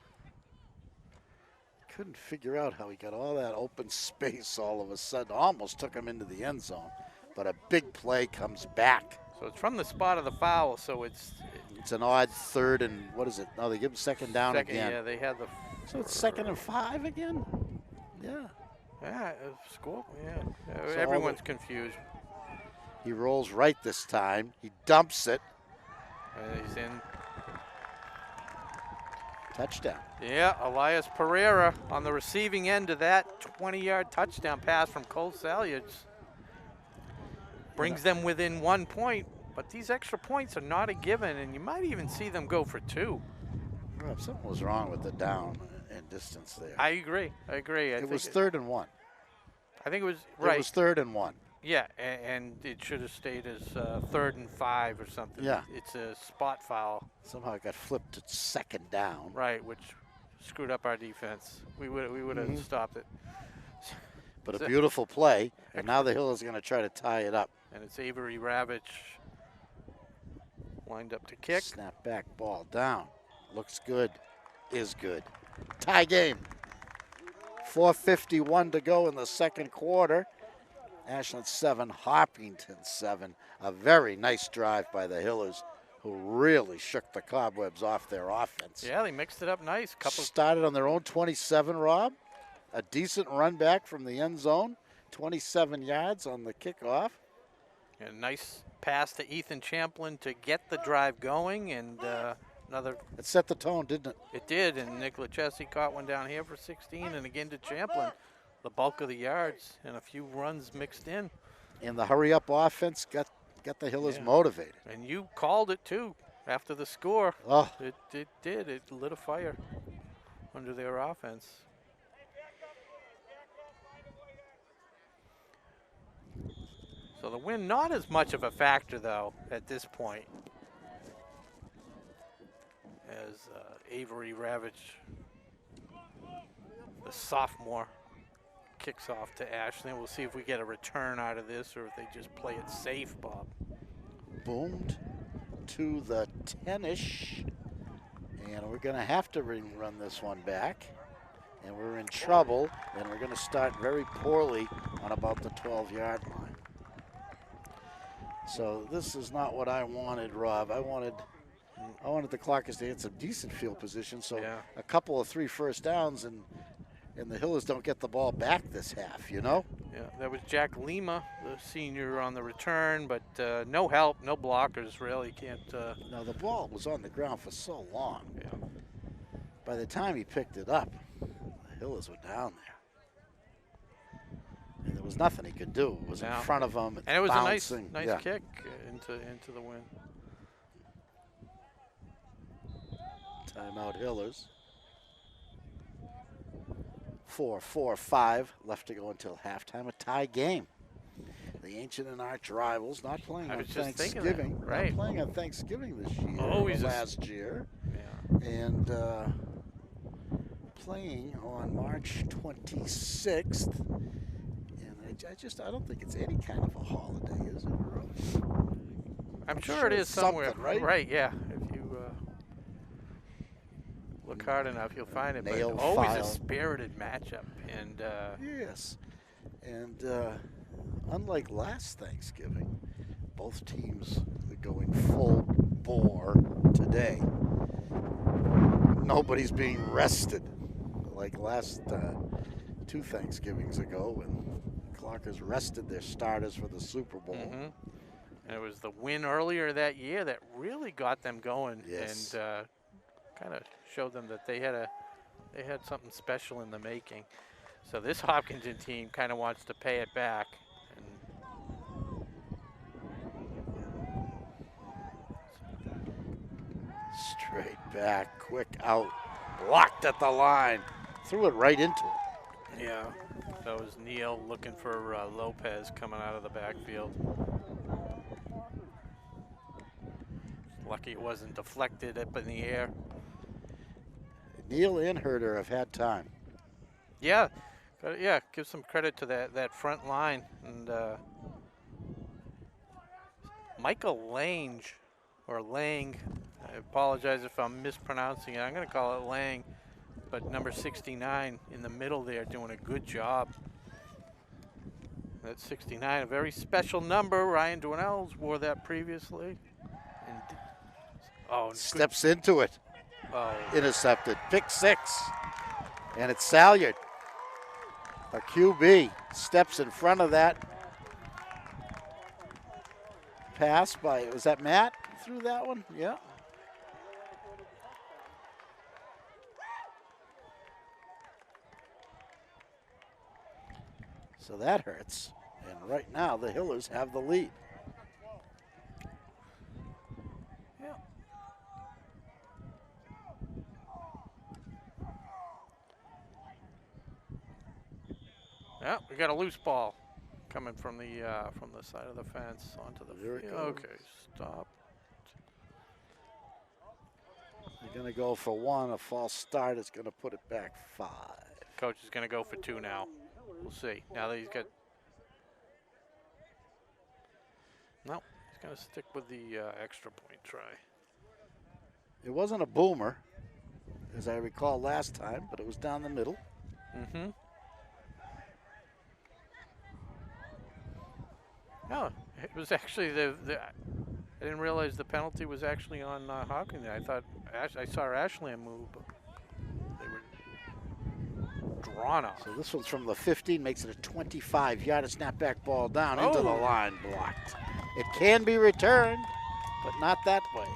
Couldn't figure out how he got all that open space all of a sudden. Almost took him into the end zone, but a big play comes back. So it's from the spot of the foul, so it's an odd 3rd and what is it? No, they give him 2nd down again. Yeah, they had the. So it's 2nd and 5 again. Yeah. Yeah, score. Yeah, So everyone's confused. He rolls right this time. He dumps it. He's in. Touchdown. Yeah, Elias Pereira on the receiving end of that 20-yard touchdown pass from Cole Salyards. Brings them within 1 point, but these extra points are not a given, and you might even see them go for 2. Rob, something was wrong with the down and distance there. I agree. It was 3rd and 1. I think it was right. It was 3rd and 1. Yeah, and it should have stayed as 3rd and 5 or something. Yeah. It's a spot foul. Somehow it got flipped to 2nd down. Right, which screwed up our defense. We would have stopped it. But a beautiful play, and now the Hill is going to try to tie it up. And it's Avery Ravitch lined up to kick. Snap back ball down. Looks good. Is good. Tie game. 4:51 to go in the 2nd quarter. Ashland 7, Hopkinton 7. A very nice drive by the Hillers, who really shook the cobwebs off their offense. Yeah, they mixed it up nice. Started on their own 27, Rob. A decent run back from the end zone. 27 yards on the kickoff. And a nice pass to Ethan Champlin to get the drive going, and another. It set the tone, didn't it? It did, and Nick Lachesi caught one down here for 16, and again to Champlin. The bulk of the yards and a few runs mixed in. And the hurry-up offense got the Hillers motivated. And you called it, too, after the score. Oh. It did. It lit a fire under their offense. So the win not as much of a factor, though, at this point, as Avery Ravitch, the sophomore, kicks off to Ashland. We'll see if we get a return out of this or if they just play it safe, Bob. Boomed to the 10-ish, and we're going to have to run this one back, and we're in trouble, and we're going to start very poorly on about the 12-yard line. So this is not what I wanted, Rob. I wanted the Clockers to get some decent field position, so a couple of 3 first downs, and the Hillers don't get the ball back this half, you know? Yeah, that was Jack Lima, the senior, on the return, but no help, no blockers, really. Can't. No, the ball was on the ground for so long. Yeah. By the time he picked it up, the Hillers were down there. And there was nothing he could do. It was in front of him. And it was bouncing. a nice kick into the wind. Timeout Hillers. 4:45 left to go until halftime. A tie game. The ancient and arch rivals, not playing I on was just thinking Thanksgiving. that, right. Not playing on Thanksgiving this year. Always last year. Yeah. And playing on March 26th. And I don't think it's any kind of a holiday, is it? I'm sure it is somewhere. Something, right? Right, yeah. If you look hard enough, you'll find it. Nail But always file. a spirited matchup. And Yes. And unlike last Thanksgiving, both teams are going full bore today. Nobody's being rested like last 2 Thanksgivings ago when Clockers rested their starters for the Super Bowl. and it was the win earlier that year that really got them going. Yes. And kind of showed them that they had something special in the making. So this Hopkinton team kind of wants to pay it back. And straight back, quick out, blocked at the line, threw it right into it. yeah, that was Neal looking for Lopez coming out of the backfield. Lucky it wasn't deflected up in the air. Neal and Herder have had time. Yeah, yeah. Give some credit to that front line and Michael Lange or Lang. I apologize if I'm mispronouncing it. I'm going to call it Lang, but number 69 in the middle there doing a good job. That's 69, a very special number. Ryan Dwinells wore that previously. And Steps into it. Oh, Intercepted. Pick 6. And it's Salyard. A QB steps in front of that pass by, was that Matt threw that one? Yeah. So that hurts. And right now the Hillers have the lead. yeah, we got a loose ball coming from the side of the fence onto the There it field. goes. Okay, stop. They're going to go for 1. A false start is going to put it back 5. Coach is going to go for 2 now. We'll see. Now that he's got. No, he's going to stick with the extra point try. It wasn't a boomer, as I recall last time, but it was down the middle. Mm-hmm. No, it was actually I didn't realize the penalty was actually on Hopkinton. I thought I saw Ashland move, but they were drawn up. So this one's from the 15, makes it a 25-yard snapback ball down into the line, blocked. It can be returned, but not that way.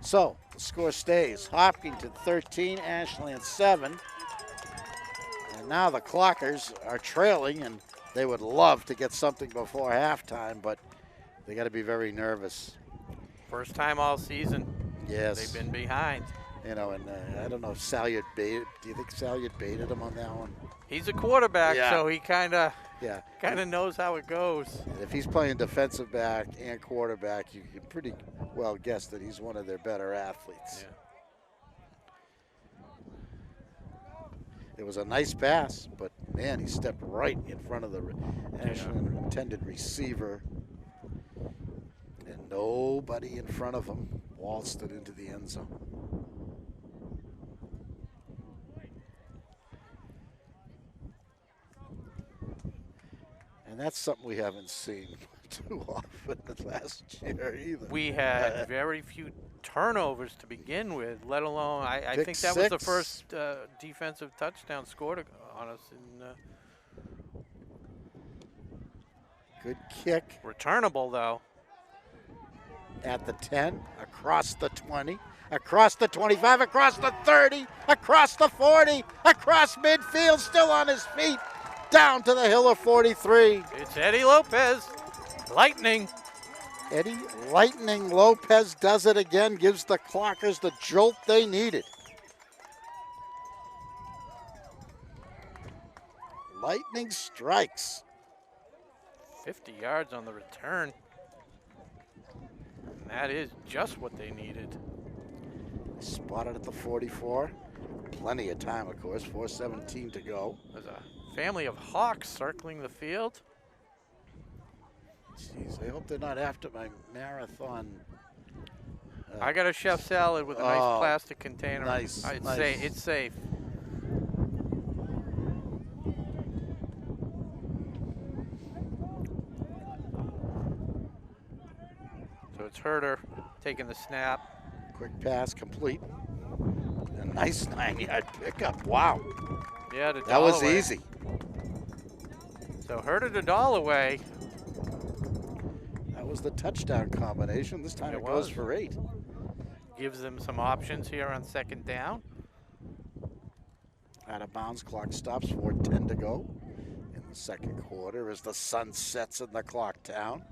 So the score stays. Hopkinton 13, Ashland 7. And now the Clockers are trailing, and they would love to get something before halftime, but they got to be very nervous. First time all season. Yes. They've been behind. You know, and I don't know if Salyard baited. Do you think Salyard baited him on that one? He's a quarterback, Yeah. so he kind of Yeah. knows how it goes. And if he's playing defensive back and quarterback, you can pretty well guess that he's one of their better athletes. Yeah. It was a nice pass, but man, he stepped right in front of the Ashland intended receiver. And nobody in front of him waltzed it into the end zone. And that's something we haven't seen too often last year either. We had very few turnovers to begin with, let alone I Pick think that was the 6. first defensive touchdown scored on us in Good kick returnable though. at the 10, across the 20, across the 25, across the 30, across the 40, across midfield, still on his feet, down to the Hiller 43. It's Eddie Lopez, lightning. Eddie Lightning Lopez does it again, gives the Clockers the jolt they needed. Lightning strikes. 50 yards on the return. And that is just what they needed. Spotted at the 44. Plenty of time, of course. 4:17 to go. There's a family of hawks circling the field. Jeez, I hope they're not after my marathon. I got a chef salad with a nice plastic container. Nice. I'd nice. say it's safe. So it's Herder taking the snap. Quick pass complete. A nice 9-yard pickup. Wow. Yeah, to That was Dalloway. easy. So Herder to Dalloway. That was the touchdown combination. This time it goes for 8. Gives them some options here on 2nd down. Out of bounds, clock stops, 4:10 to go in the 2nd quarter as the sun sets in the clock town.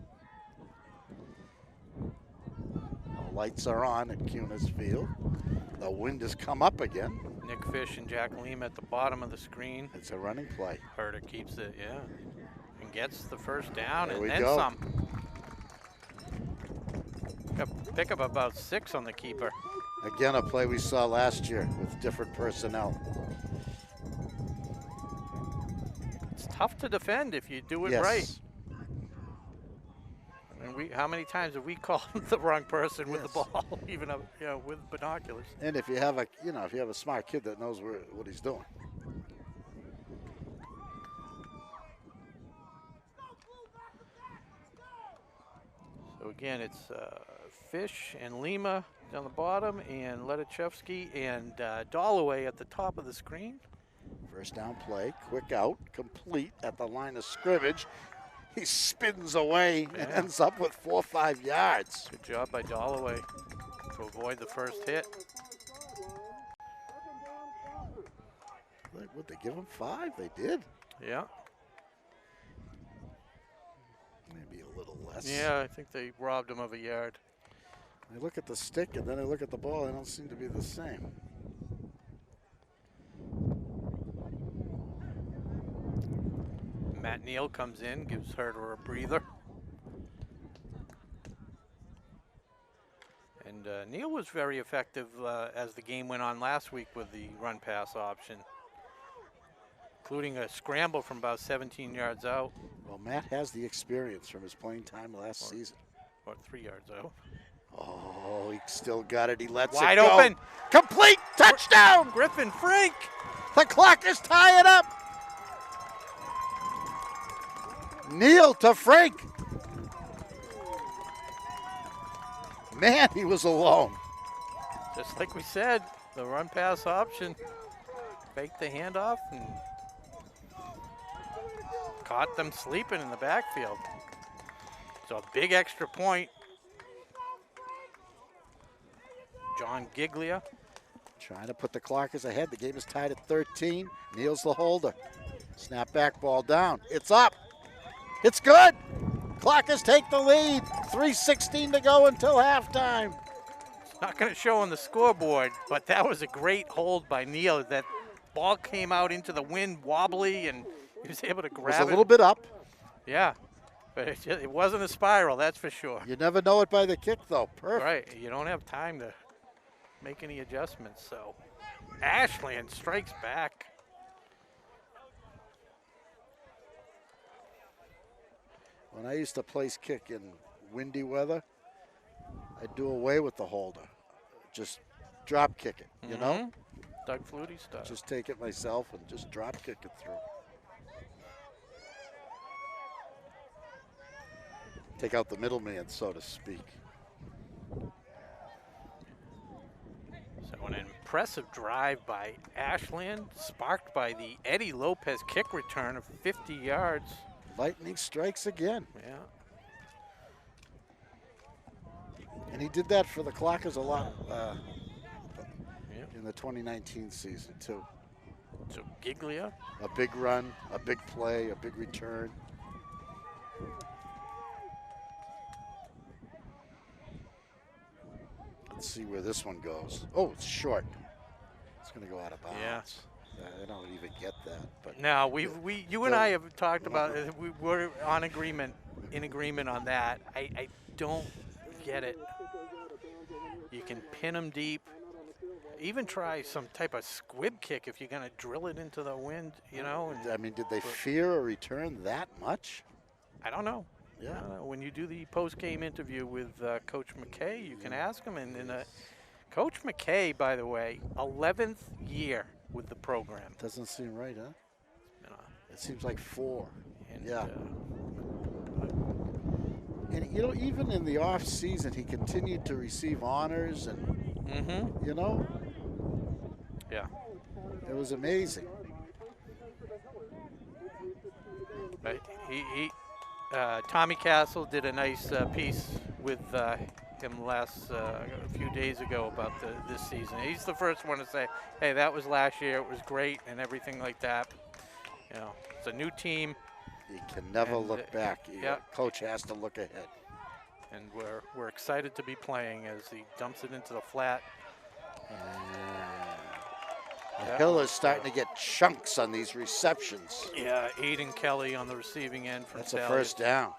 The lights are on at Cunis Field. The wind has come up again. Nick Fish and Jack Lima at the bottom of the screen. It's a running play. Herder keeps it, yeah. And gets the 1st down There and we then go. some. Pick up about 6 on the keeper. Again, a play we saw last year with different personnel. It's tough to defend if you do it Yes. right. I mean, how many times have we called the wrong person with the Yes. ball, even with binoculars? And if you have a smart kid that knows what he's doing. So again, it's Fish and Lima down the bottom, and Letachevsky and Dalloway at the top of the screen. First down play, quick out, complete at the line of scrimmage. He spins away and ends up with 4 or 5 yards. Good job by Dalloway to avoid the first hit. Would they give him 5? They did. Yeah. Maybe a little less. Yeah, I think they robbed him of a yard. I look at the stick and then I look at the ball. They don't seem to be the same. Matt Neal comes in, gives Herder a breather. And Neal was very effective as the game went on last week with the run-pass option, including a scramble from about 17 yards out. Well, Matt has the experience from his playing time last season. Or 3 yards out. Oh, he still got it. He lets Wide it go. open. Complete touchdown. Griffin Frank. The clock is tying up. Neal to Frank. Man, he was alone. Just like we said, the run-pass option. Faked the handoff and caught them sleeping in the backfield. So a big extra point. John Giglia. Trying to put the Clockers ahead. The game is tied at 13. Neal's the holder. Snap back, ball down. It's up. It's good. Clockers take the lead. 3:16 to go until halftime. It's not going to show on the scoreboard, but that was a great hold by Neal. That ball came out into the wind wobbly, and he was able to grab it. It was a little bit up. Yeah, but it wasn't a spiral, that's for sure. You never know it by the kick, though. Perfect. Right, you don't have time to make any adjustments, so Ashland strikes back. When I used to place kick in windy weather, I'd do away with the holder. Just drop kick it, you know? Doug Flutie style. Just take it myself and just drop kick it through. Take out the middleman, so to speak. So an impressive drive by Ashland, sparked by the Eddie Lopez kick return of 50 yards. Lightning strikes again. Yeah. And he did that for the Clockers a lot in the 2019 season, too. So Giglia. A big run, a big play, a big return. Let's see where this one goes. Oh, it's short. It's going to go out of bounds. Yeah. I don't even get that. But No, you and I have talked about it. We're in agreement on that. I don't get it. You can pin them deep. Even try some type of squib kick if you're going to drill it into the wind, you know. I mean, did they fear a return that much? I don't know. Yeah. When you do the post-game interview with Coach McKay, you can ask him. And Coach McKay, by the way, 11th year with the program. Doesn't seem right, huh? Uh, It seems like 4. and, Yeah. And, you know, even in the off season, he continued to receive honors and, you know. Yeah. It was amazing. But Tommy Castle did a nice piece with him a few days ago about this season. He's the first one to say, hey, that was last year. It was great and everything like that. You know, it's a new team. You can never look back. Yeah. Coach has to look ahead. And we're excited to be playing as he dumps it into the flat. The Hill is starting to get chunks on these receptions. Yeah, Aiden Kelly on the receiving end from That's Salyer. a first down.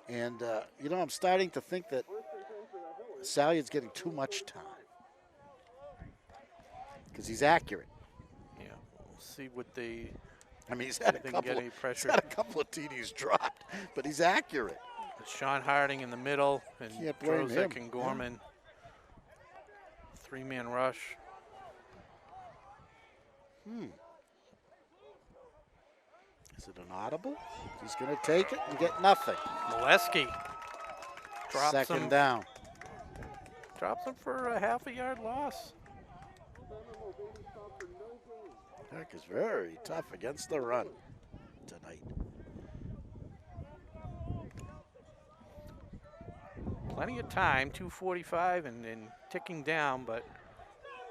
And, you know, I'm starting to think that Salyard's getting too much time because he's accurate. Yeah, we'll see what they. I mean, he's had a couple of TDs dropped, but he's accurate. Sean Harding in the middle and Drozek and Gorman. Yeah. 3-man rush. Is it an audible? He's going to take it and get nothing. Molesky drops him. Second down. Drops him for a half-a-yard loss. Tech is very tough against the run tonight. Plenty of time, 2:45 and ticking down, but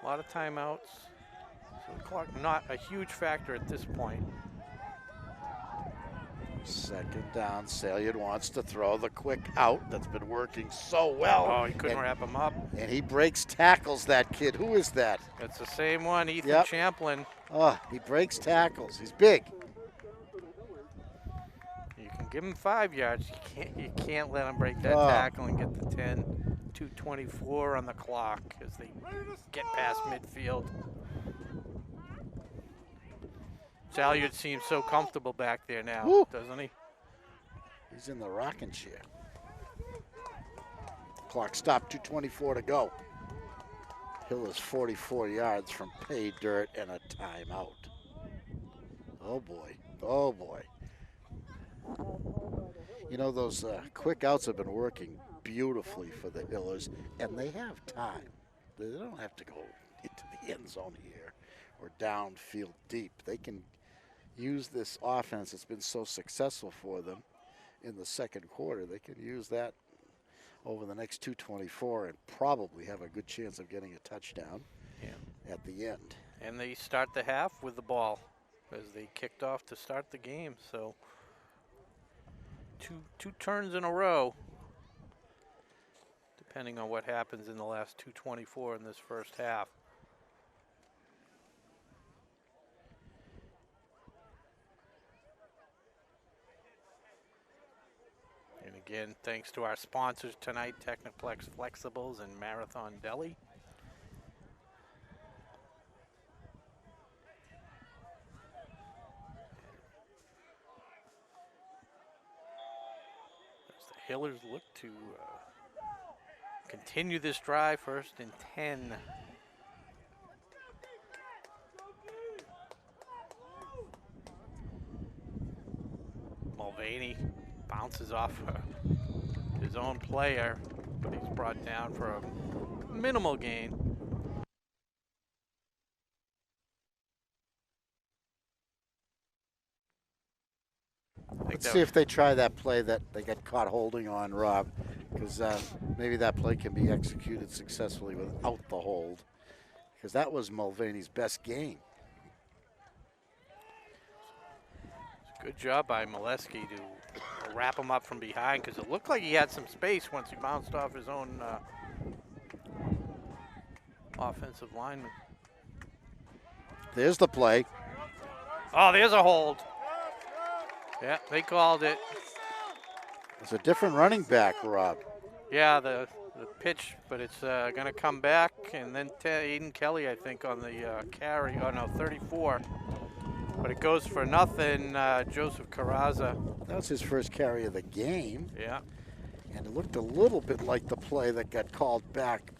a lot of timeouts. So the clock not a huge factor at this point. Second down, Salyard wants to throw the quick out that's been working so well. Oh, he couldn't wrap him up. And he breaks tackles, that kid. Who is that? That's the same one, Ethan Champlin. Oh, he breaks tackles. He's big. You can give him 5 yards. You can't let him break that tackle and get the 10. 2:24 on the clock as they get past midfield. Salyard seems so comfortable back there now, doesn't he? He's in the rocking chair. Clock stopped, 2:24 to go. Hill is 44 yards from pay dirt and a timeout. Oh boy, oh boy. You know, those quick outs have been working beautifully for the Hillers, and they have time. They don't have to go into the end zone here or downfield deep. They can use this offense that's been so successful for them in the second quarter. They can use that over the next 2:24 and probably have a good chance of getting a touchdown at the end. And they start the half with the ball as they kicked off to start the game. So two turns in a row, depending on what happens in the last 2:24 in this first half. And again, thanks to our sponsors tonight, Techniplex Flexibles and Marathon Deli. As the Hillers look to continue this drive, 1st and 10. Mulvaney bounces off his own player, but he's brought down for a minimal gain. Let's see if they try that play that they got caught holding on, Rob, because maybe that play can be executed successfully without the hold, because that was Mulvaney's best game. Good job by Molesky to wrap him up from behind, because it looked like he had some space once he bounced off his own offensive lineman. There's the play. Oh, there's a hold. Yeah, they called it. It's a different running back, Rob. Yeah, the pitch, but it's going to come back, and then Aiden Kelly, I think, on the carry. Oh, no, 34. But it goes for nothing, Joseph Carraza. That was his first carry of the game. Yeah. And it looked a little bit like the play that got called back.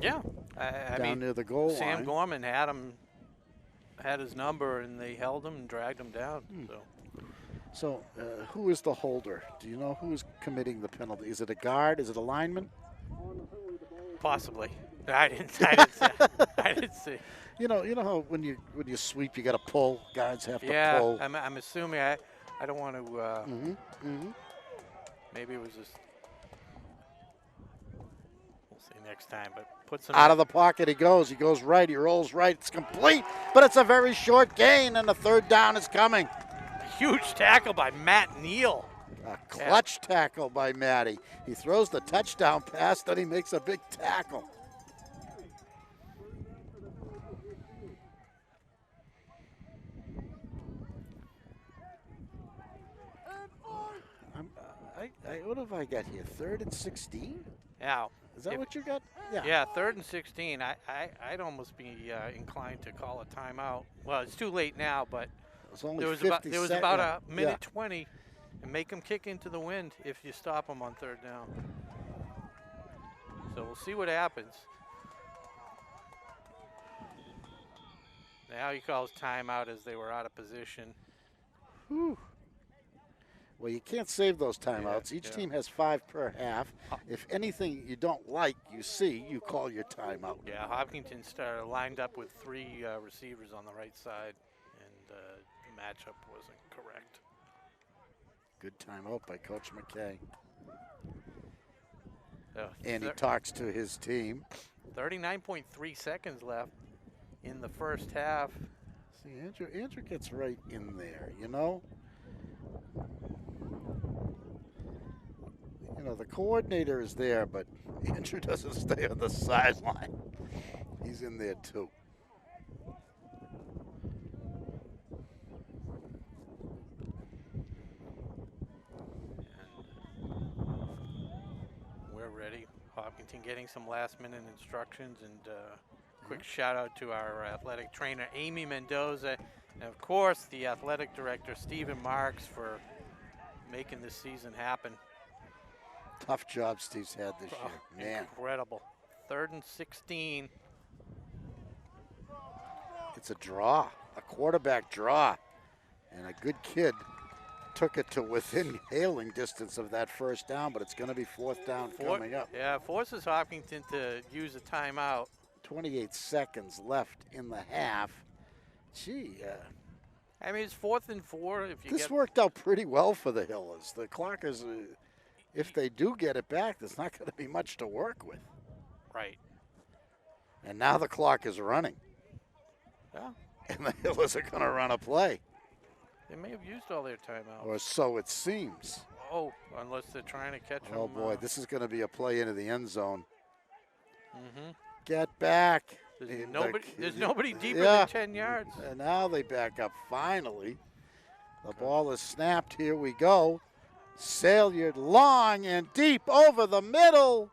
Yeah. I mean, near the goal line. Sam Gorman had his number, and they held him and dragged him down. So who is the holder? Do you know who's committing the penalty? Is it a guard? Is it a lineman? Possibly. I didn't see. You know how when you sweep, you got to pull. Guards have to pull. Yeah, I'm assuming. I don't want to. Maybe it was just. We'll see next time. But put some out of the pocket he goes. He goes right. He rolls right. It's complete, but it's a very short gain, and the third down is coming. Huge tackle by Matt Neal. A clutch tackle by Matty. He throws the touchdown pass, then he makes a big tackle. What have I got here? 3rd and 16? Yeah. Is that what you got? Yeah, 3rd and 16. I'd almost be inclined to call a timeout. Well, it's too late now, but there was about a minute 20, and make them kick into the wind if you stop them on 3rd down. So we'll see what happens. Now he calls timeout as they were out of position. Whew. Well, you can't save those timeouts. Each team has 5 per half. If anything you don't like, you call your timeout. Yeah, Hopkinton lined up with 3 receivers on the right side, and the matchup wasn't correct. Good timeout by Coach McKay. So and he talks to his team. 39.3 seconds left in the first half. See, Andrew gets right in there, you know? You know, the coordinator is there, but Andrew doesn't stay on the sideline. He's in there too. We're ready. Hopkinton getting some last-minute instructions, and quick shout-out to our athletic trainer, Amy Mendoza, and, of course, the athletic director, Stephen Marks, for making this season happen. Tough job Steve's had this year. Man. Incredible. 3rd and 16. It's a draw, a quarterback draw, and a good kid took it to within hailing distance of that first down, but it's going to be 4th down coming up. Yeah, forces Hopkinton to use a timeout. 28 seconds left in the half. Gee, I mean, it's 4th and 4. This worked out pretty well for the Hillers. The Clockers, if they do get it back, there's not going to be much to work with. Right. And now the clock is running. Yeah. And the Hillers are going to run a play. They may have used all their timeouts. Or so it seems. Oh, unless they're trying to catch them. Oh, boy, this is going to be a play into the end zone. Mm-hmm. Get back. There's nobody deeper than 10 yards. And now they back up finally. The ball is snapped. Here we go. Salient long and deep over the middle.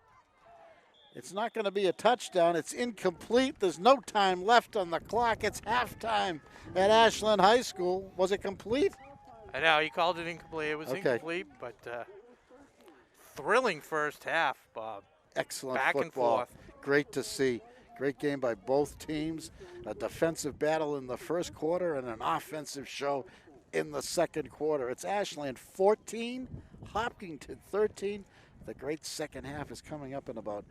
It's not going to be a touchdown. It's incomplete. There's no time left on the clock. It's halftime at Ashland High School. Was it complete? I know, he called it incomplete. It was incomplete, but thrilling first half, Bob. Excellent back football. And forth. Great to see. Great game by both teams. A defensive battle in the first quarter and an offensive show in the second quarter. It's Ashland 14, Hopkinton 13. The great second half is coming up in about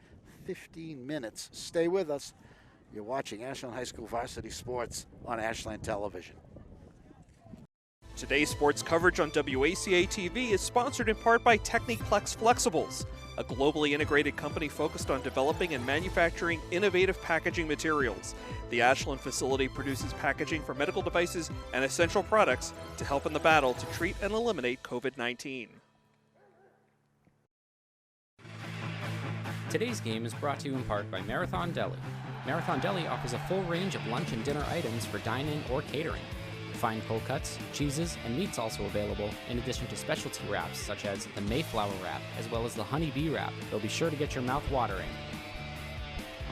15 minutes. Stay with us. You're watching Ashland High School Varsity Sports on Ashland Television. Today's sports coverage on WACA-TV is sponsored in part by Techniplex Flexibles, a globally integrated company focused on developing and manufacturing innovative packaging materials. The Ashland facility produces packaging for medical devices and essential products to help in the battle to treat and eliminate COVID-19. Today's game is brought to you in part by Marathon Deli. Marathon Deli offers a full range of lunch and dinner items for dine-in or catering. Fine cold cuts, cheeses, and meats also available, in addition to specialty wraps such as the Mayflower wrap as well as the Honey Bee wrap. They'll be sure to get your mouth watering.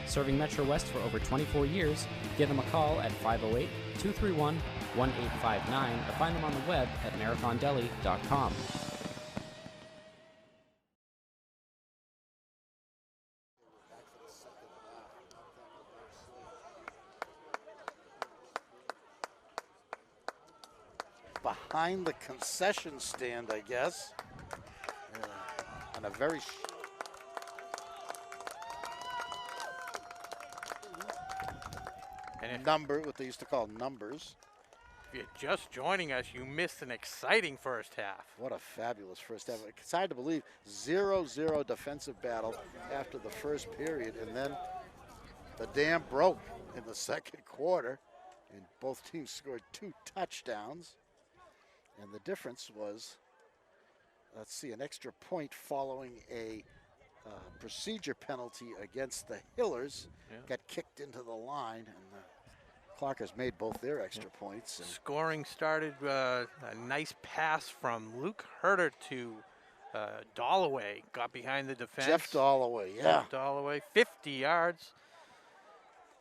Serving Metro West for over 24 years, give them a call at 508-231-1859 or find them on the web at marathondeli.com. Behind the concession stand, I guess. On a very number, what they used to call numbers. If you're just joining us, you missed an exciting first half. What a fabulous first half. It's hard to believe 0-0 defensive battle after the first period, and then the dam broke in the second quarter, and both teams scored 2 touchdowns. And the difference was, let's see, an extra point following a procedure penalty against the Hillers. Got kicked into the line, and the Clockers made both their extra points. And scoring started, a nice pass from Luke Herter to Dollaway. Got behind the defense. Jeff Dollaway, yeah. Jeff Dollaway, 50 yards.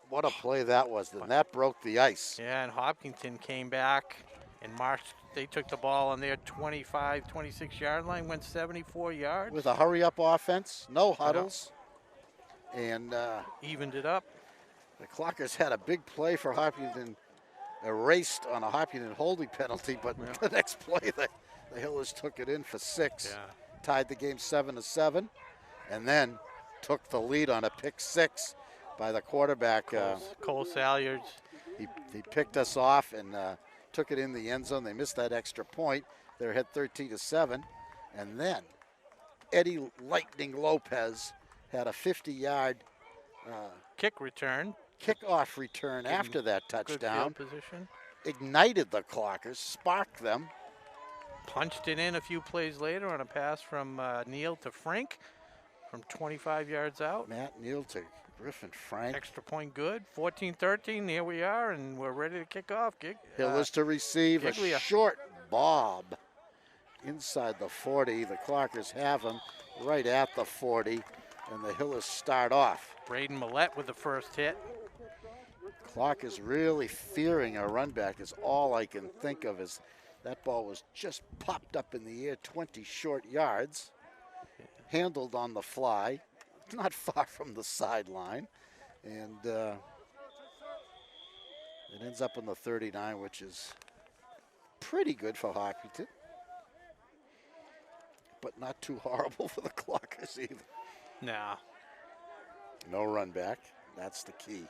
What a play that was, and that broke the ice. Yeah, and Hopkinton came back and marched. They took the ball on their 25, 26-yard line, went 74 yards. With a hurry-up offense, no huddles, and evened it up. The Clockers had a big play for Hopkinton, erased on a Hopkinton holding penalty, but the next play, the Hillers took it in for 6, tied the game 7-7, and then took the lead on a pick 6 by the quarterback. Cole Salyards. He picked us off and took it in the end zone. They missed that extra point. They're ahead 13-7. And then Eddie Lightning Lopez had a 50-yard kickoff return after that touchdown. Good field position. Ignited the Clockers, sparked them. Punched it in a few plays later on a pass from Neal to Frank from 25 yards out. Matt Neal to Griffin Frank. Extra point good. 14-13, here we are, and we're ready to kick off. Hillers to receive a short bob inside the 40. The Clockers have him right at the 40, and the Hillers start off. Braden Millette with the first hit. Clockers really fearing a run back is all I can think of. Is that ball was just popped up in the air 20 short yards, handled on the fly, not far from the sideline, and it ends up in the 39, which is pretty good for Hopkinton, but not too horrible for the Clockers either. No run back. That's the key.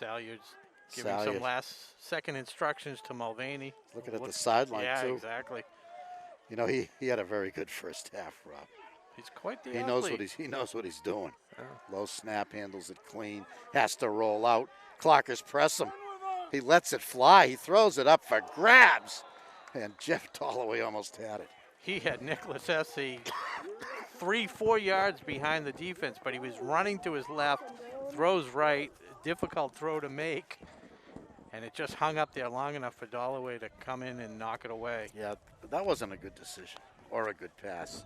Salyards giving some last-second instructions to Mulvaney. Looking at the sideline, too. Yeah, exactly. You know, he had a very good first half, Rob. He's quite the He knows what he's doing. Yeah. Low snap, handles it clean, has to roll out. Clockers press him. He lets it fly. He throws it up for grabs. And Jeff Dollaway almost had it. He had Nicholas Essie 3-4 yards behind the defense, but he was running to his left, throws right, difficult throw to make, and it just hung up there long enough for Dollaway to come in and knock it away. Yeah, that wasn't a good decision or a good pass.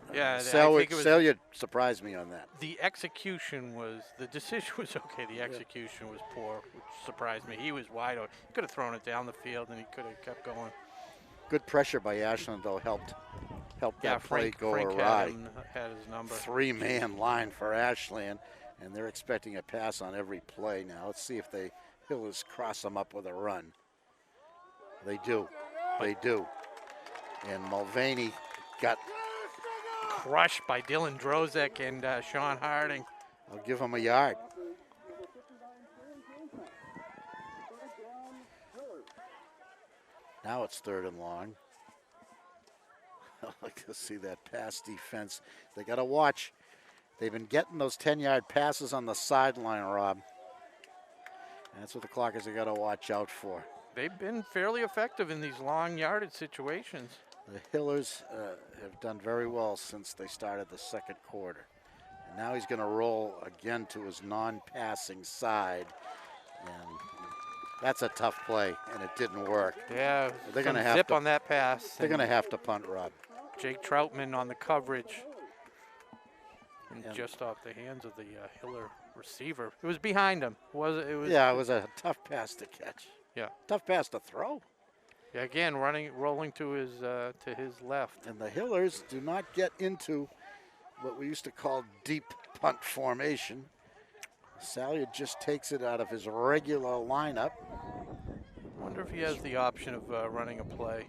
Salyard surprised me on that. The decision was okay. The execution was poor, which surprised me. He was wide open. He could have thrown it down the field, and he could have kept going. Good pressure by Ashland, though, helped that play go Frank awry. had his number. 3-man line for Ashland, and they're expecting a pass on every play now. Let's see if the Hillers cross them up with a run. They do. They do. And Mulvaney got crushed by Dylan Drozek and Sean Harding. I'll give him a yard. Now it's 3rd and long. I like to see that pass defense. They got to watch. They've been getting those 10-yard passes on the sideline, Rob. And that's what the Clockers have got to watch out for. They've been fairly effective in these long yardage situations. The Hillers have done very well since they started the second quarter. And now he's going to roll again to his non-passing side. And that's a tough play, and it didn't work. Yeah, They're going to zip on that pass. They're going to have to punt, Rob. Jake Troutman on the coverage. And just off the hands of the Hiller receiver. It was behind him. It was yeah, it was a tough pass to catch. Yeah. Tough pass to throw. Yeah, again, rolling to his left. And the Hillers do not get into what we used to call deep punt formation. Salyer just takes it out of his regular lineup. Wonder if he has the option of running a play.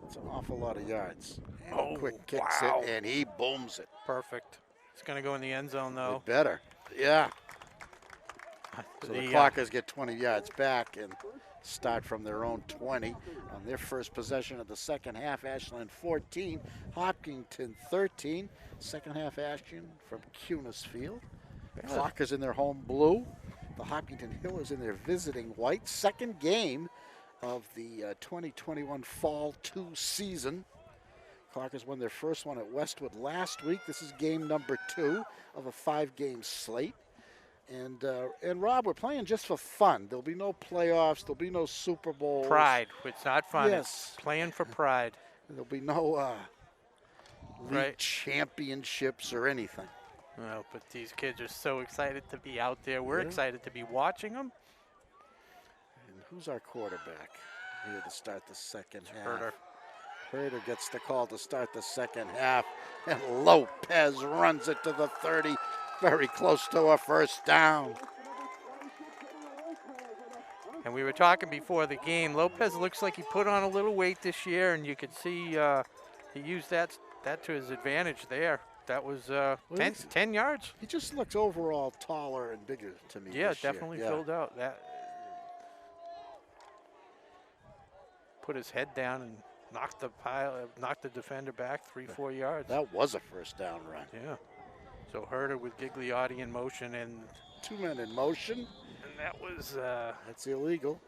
It's an awful lot of yards. And Oh, quick kicks wow. it, and he booms it. Perfect. It's going to go in the end zone, though. It better. Yeah. So the Clockers get 20 yards back and start from their own 20 on their first possession of the second half. Ashland 14, Hopkinton 13. Second half action from Cunis Field. The Clockers in their home blue. The Hopkinton Hillers in their visiting white. Second game of the 2021 Fall 2 season. Clockers won their first one at Westwood last week. This is game number 2 of a 5-game slate. And Rob, we're playing just for fun. There'll be no playoffs. There'll be no Super Bowls. Pride. It's not fun. Yes. It's playing for pride. There'll be no league Right. championships or anything. No, but these kids are so excited to be out there. We're excited to be watching them. And who's our quarterback here to start the second half? Herder. Herder gets the call to start the second half, and Lopez runs it to the 30, very close to a first down. And we were talking before the game. Lopez looks like he put on a little weight this year, and you could see he used that to his advantage there. That was 10 yards. He just looks overall taller and bigger to me. Yeah, this year. definitely filled out. That put his head down and knocked the defender back 3-4 yards. That was a first down run. Yeah. So Herder with Gigliotti in motion, and 2 men in motion. and that was That's illegal.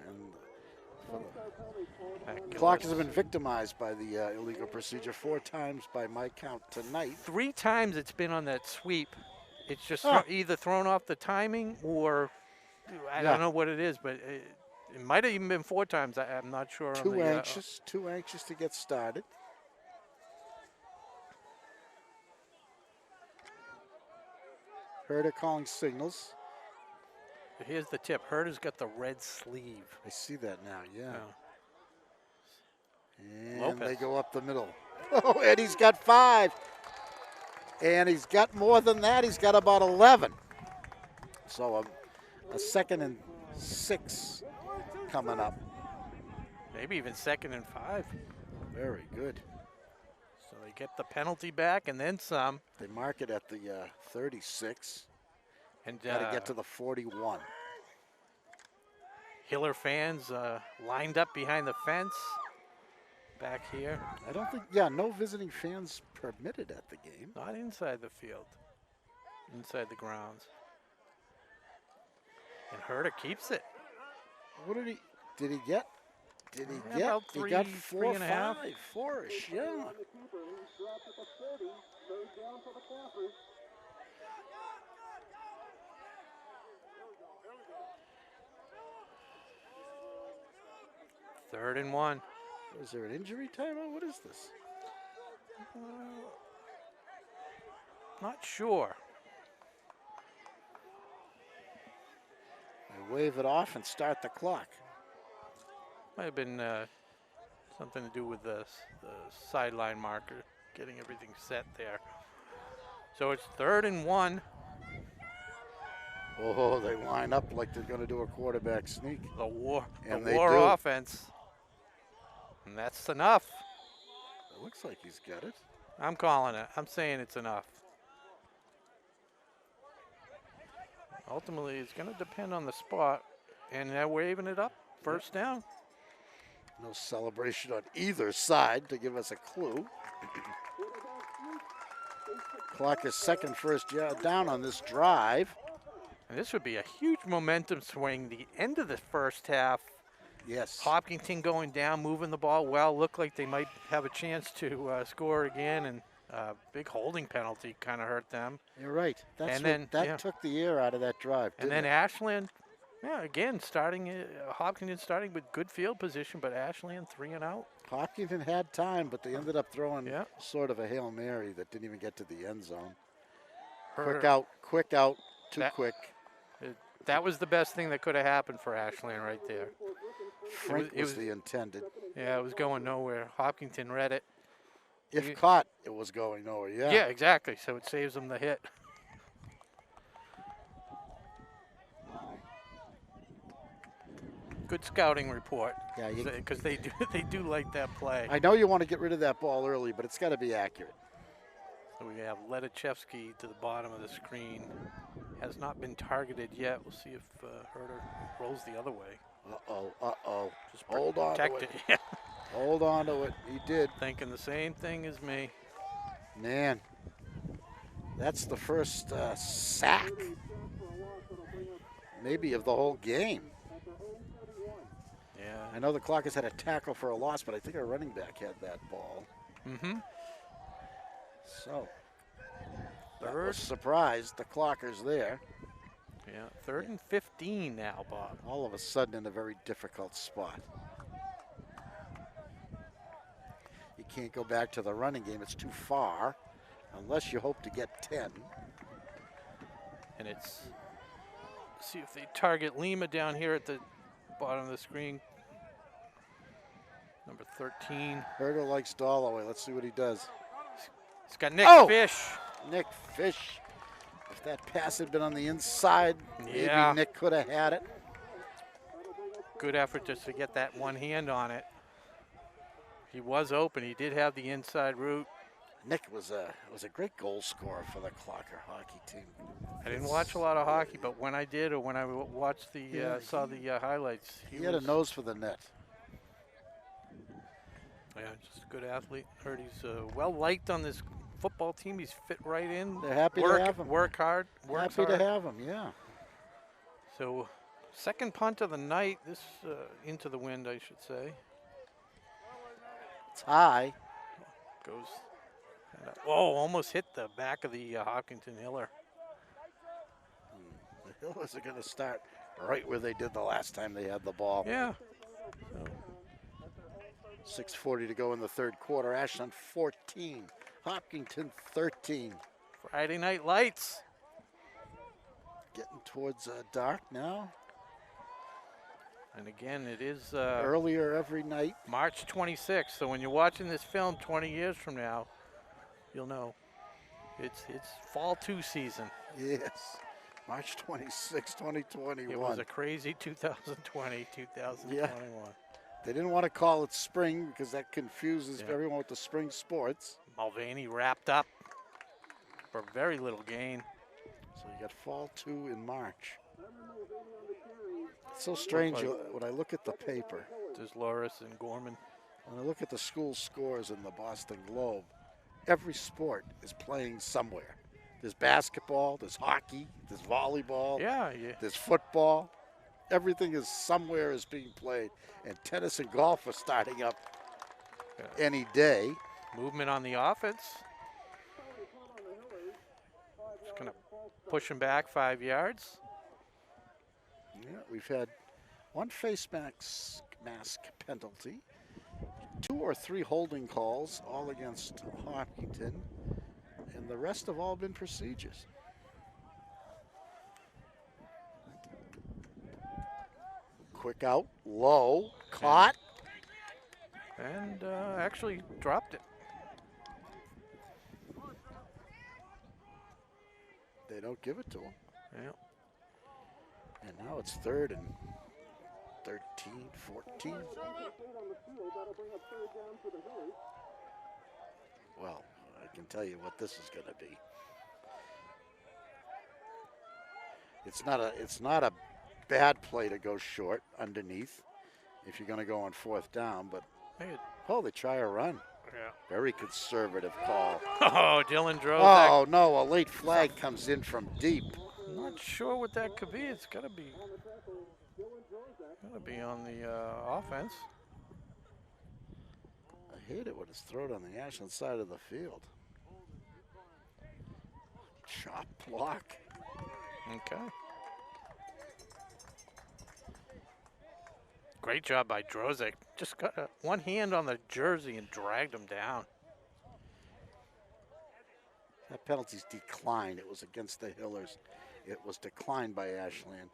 And Clockers have been victimized by the illegal procedure 4 times by my count tonight. 3 times it's been on that sweep. It's just either thrown off the timing or I don't know what it is, but it might have even been 4 times. I'm not sure. Too anxious to get started. Herder calling signals. Here's the tip. Herder's got the red sleeve. I see that now, yeah. And Lopez. they go up the middle. Oh, and he's got 5. And he's got more than that. He's got about 11. So a 2nd and 6 coming up. Maybe even 2nd and 5. Very good. So they get the penalty back and then some. They mark it at the 36. And Got to get to the 41. Hiller fans lined up behind the fence back here. I don't think, no visiting fans permitted at the game. Not inside the field. Inside the grounds. And Herder keeps it. What did he get? Did he Yeah, get? about He three, got 3 and a half. 4-ish, yeah. Third and 1. Is there an injury timeout? What is this? Not sure. They wave it off and start the clock. Might have been something to do with the sideline marker, getting everything set there. So it's 3rd and 1. Oh, they line up like they're going to do a quarterback sneak. The war And they do. offense. And that's enough. It looks like he's got it. I'm calling it. I'm saying it's enough. Ultimately, it's going to depend on the spot. And they're waving it up. First down. No celebration on either side to give us a clue. Clock is second first down on this drive. And this would be a huge momentum swing. The end of the first half. Yes. Hopkinton going down, moving the ball well. Looked like they might have a chance to score again. And Big holding penalty kind of hurt them. You're right. That yeah. took the air out of that drive. And then Ashland, yeah, again, Hopkinton starting with good field position, but Ashland 3 and out. Hopkinton had time, but they ended up throwing Yeah. sort of a Hail Mary that didn't even get to the end zone. Her- Quick out, too That- quick. That was the best thing that could have happened for Ashland right there. Frank it was was- the intended. Yeah, it was going nowhere. Hopkinton read it. If caught, it was going nowhere. Yeah, exactly. So it saves them the hit. Good scouting report. Yeah, because they do like that play. I know you want to get rid of that ball early, but it's got to be accurate. So we have Ledachevsky to the bottom of the screen. Has not been targeted yet. We'll see if Herder rolls the other way. Uh-oh. Just hold on to Protect it. Yeah. Hold on to it. He did. Thinking the same thing as me. Man, that's the first sack, maybe of the whole game. Yeah. I know the Clockers had a tackle for a loss, but I think our running back had that ball. Mm-hmm. So, I was surprised the Clockers there. Yeah, 3rd and 15 now, Bob. All of a sudden in a very difficult spot. You can't go back to the running game. It's too far, unless you hope to get 10. And see if they target Lima down here at the bottom of the screen. Number 13. Herder likes Dalloway. Let's see what he does. He's got Nick Fish. Nick Fish. If that pass had been on the inside, Yeah. maybe Nick could have had it. Good effort just to get that one hand on it. He was open. He did have the inside route. Nick was a great goal scorer for the Clocker hockey team. I didn't watch a lot of hockey, but when I did, or when I watched saw the highlights, He had a nose for the net. Yeah, just a good athlete. Heard he's well liked on this football team. He's fit right in. They're happy to have him. Work hard. Works Happy hard. to have him, yeah. So, second punt of the night. This into the wind, I should say. It's high. Goes. Almost hit the back of the Hopkinton Hiller. The Hillers are going to start right where they did the last time they had the ball. Yeah. 6:40 to go in the third quarter. Ashland 14, Hopkinton 13. Friday Night Lights. Getting towards dark now. And again, it is Earlier every night. March 26th. So when you're watching this film 20 years from now, you'll know it's fall 2 season. Yes. March 26, 2021. It was a crazy 2020, 2021. They didn't want to call it spring because that confuses everyone with the spring sports. Mulvaney wrapped up for very little gain. So you got fall 2 in March. It's so strange when I look at the paper. There's Loris and Gorman. When I look at the school scores in the Boston Globe, every sport is playing somewhere. There's basketball, there's hockey, there's volleyball, there's football. Everything is somewhere is being played. And tennis and golf are starting up any day. Movement on the offense. Just going to push him back 5 yards. Yeah, we've had one face mask penalty, 2 or 3 holding calls, all against Hopkinton, and the rest have all been procedures. Quick out, low, caught. And actually dropped it. They don't give it to him. Yeah. And now it's 3rd and 13, 14. Well, I can tell you what this is going to be. It's not a bad play to go short underneath if you're going to go on 4th down, but they try a run. Yeah. Very conservative call. Oh, Dylan drove that. Oh, no, a late flag comes in from deep. Not sure what that could be. It's got to be on the offense. I hate it when it's thrown on the Ashland side of the field. Chop block. Okay. Great job by Drozik. Just got one hand on the jersey and dragged him down. That penalty's declined. It was against the Hillers. It was declined by Ashland,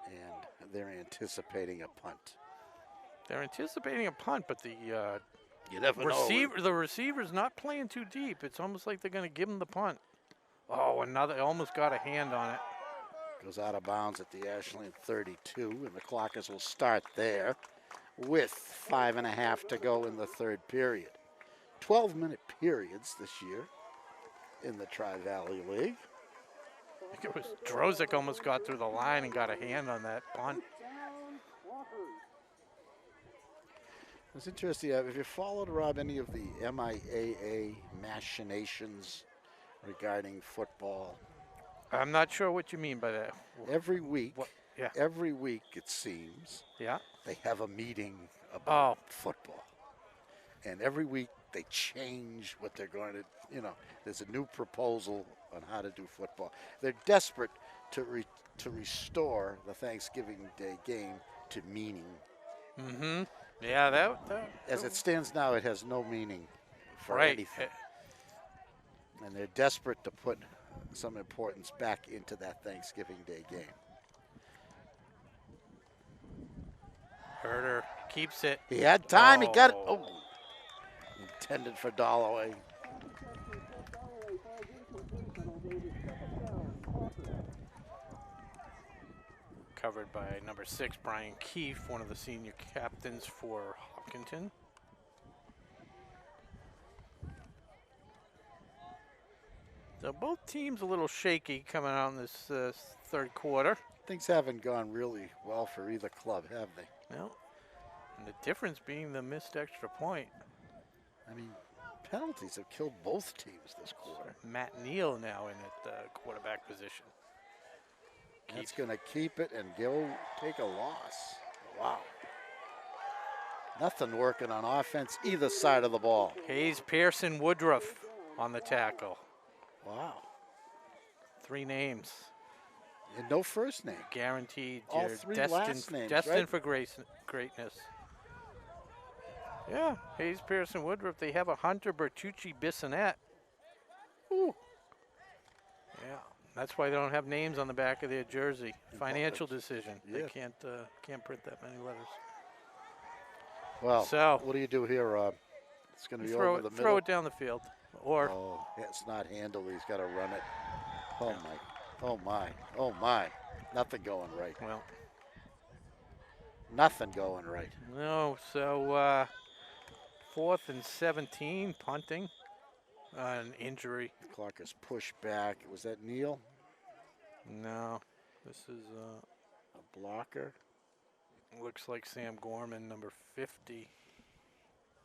and they're anticipating a punt. They're anticipating a punt, but the You never know. the receiver's not playing too deep. It's almost like they're going to give him the punt. Oh, another, almost got a hand on it. Goes out of bounds at the Ashland 32, and the Clockers will start there with 5.5 to go in the third period. 12-minute periods this year in the Tri-Valley League. I think it was Drozik almost got through the line and got a hand on that punt. It's interesting. If you followed, Rob, any of the MIAA machinations regarding football, I'm not sure what you mean by that. every week, Yeah. every week it seems, Yeah. they have a meeting about Oh. football. And every week they change what they're going to, there's a new proposal on how to do football. They're desperate to restore the Thanksgiving Day game to meaning. Mm-hmm. Yeah, that As it stands now, it has no meaning for right. anything. And they're desperate to put some importance back into that Thanksgiving Day game. Herder keeps it. He had time. He got it. Oh. Oh. Intended for Dalloway. Covered by number 6, Brian Keefe, one of the senior captains for Hopkinton. So both teams a little shaky coming out in this third quarter. Things haven't gone really well for either club, have they? Well, and the difference being the missed extra point. I mean, penalties have killed both teams this quarter. Matt Neal now in at the quarterback position. That's going to keep it and go take a loss. Wow. Nothing working on offense either side of the ball. Hayes, Pearson, Woodruff on the tackle. Wow. 3 names. And no first name. Guaranteed. All You're 3 destined, last names, destined right? for greatness. Yeah, Hayes, Pearson, Woodruff. They have a Hunter, Bertucci, Bissonette. Ooh. Yeah, that's why they don't have names on the back of their jersey. Financial decision. Yeah. They can't print that many letters. Well, So- what do you do here, Rob? It's going to be Throw over the it, middle. throw it down the field, or Oh, it's not handled. He's got to run it. Oh, my. Oh, my. Oh, my. Nothing going right. well, Nothing going right. no. So 4th and 17, punting. An injury. The clock is pushed back. Was that Neal? No, this is A blocker? looks like Sam Gorman, number 50,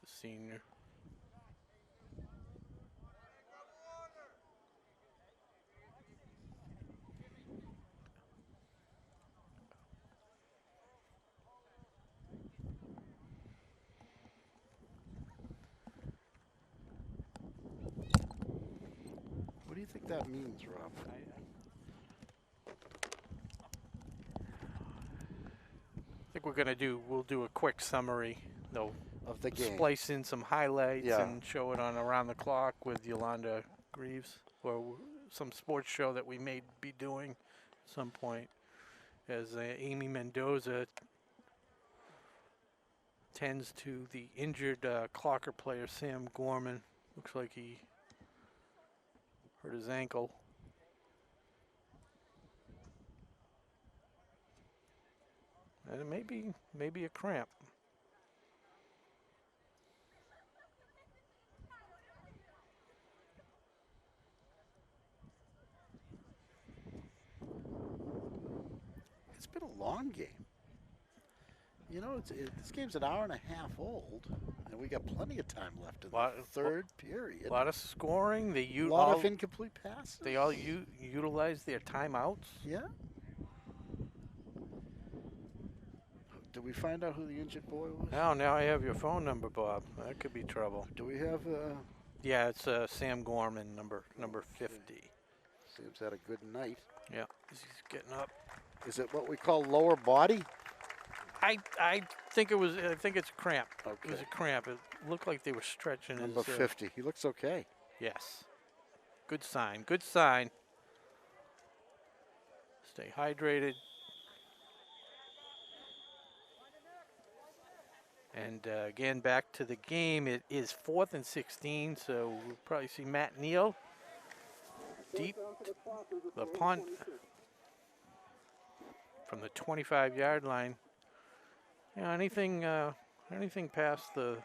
the senior. What do you think that means, Rob? I think we'll do a quick summary. They'll Of the game. splice in some highlights Yeah. and show it on Around the Clock with Yolanda Greaves, or some sports show that we may be doing at some point, as Amy Mendoza tends to the injured Clocker player Sam Gorman. Looks like he hurt his ankle. And it may be a cramp. It's been a long game. You know, this game's an hour and a half old, and we got plenty of time left in the third period. A lot of scoring. A lot of incomplete passes. They all utilize their timeouts. Yeah. Did we find out who the injured boy was? Now I have your phone number, Bob. That could be trouble. Do we have Yeah, it's Sam Gorman, number 50. Seems had a good night. Yeah, he's getting up. Is it what we call lower body? I think it was. I think it's a cramp. Okay. It was a cramp. It looked like they were stretching. Number his, 50. He looks okay. Yes. Good sign. Good sign. Stay hydrated. And again, back to the game. It is 4th and 16, so we'll probably see Matt Neal deep the punt from the 25-yard line. Yeah, anything past the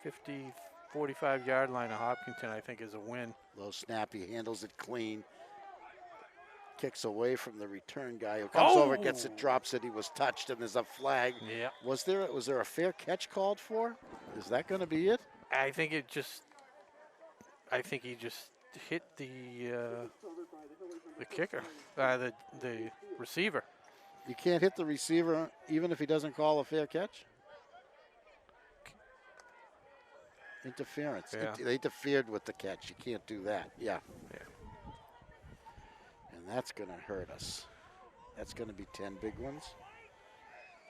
50, 45-yard line of Hopkinton, I think, is a win. Low snap, he handles it clean. Kicks away from the return guy who comes over, gets it, drops it. He was touched, and there's a flag. Yeah. Was there a fair catch called for? Is that going to be it? I think he just hit the kicker, the receiver. You can't hit the receiver even if he doesn't call a fair catch? Interference. Yeah. They interfered with the catch. You can't do that. Yeah. And that's going to hurt us. That's going to be 10 big ones.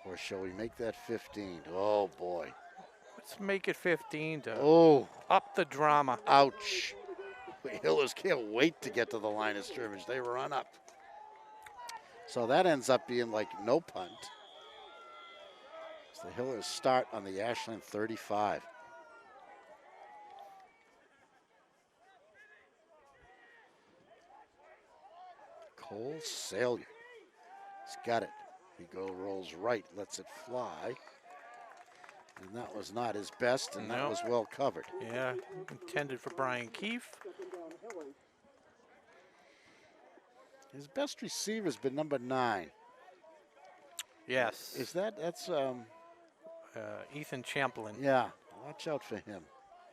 Or shall we make that 15? Oh, boy. Let's make it 15 to up the drama. Ouch. The Hillers can't wait to get to the line of scrimmage. They run up. So that ends up being like no punt. So the Hillers start on the Ashland 35. Cole Salyer. He's got it. He rolls right, lets it fly. And that was not his best, and that was well covered. Yeah, intended for Brian Keefe. His best receiver's been number 9. Yes. That's Ethan Champlin. Yeah, watch out for him.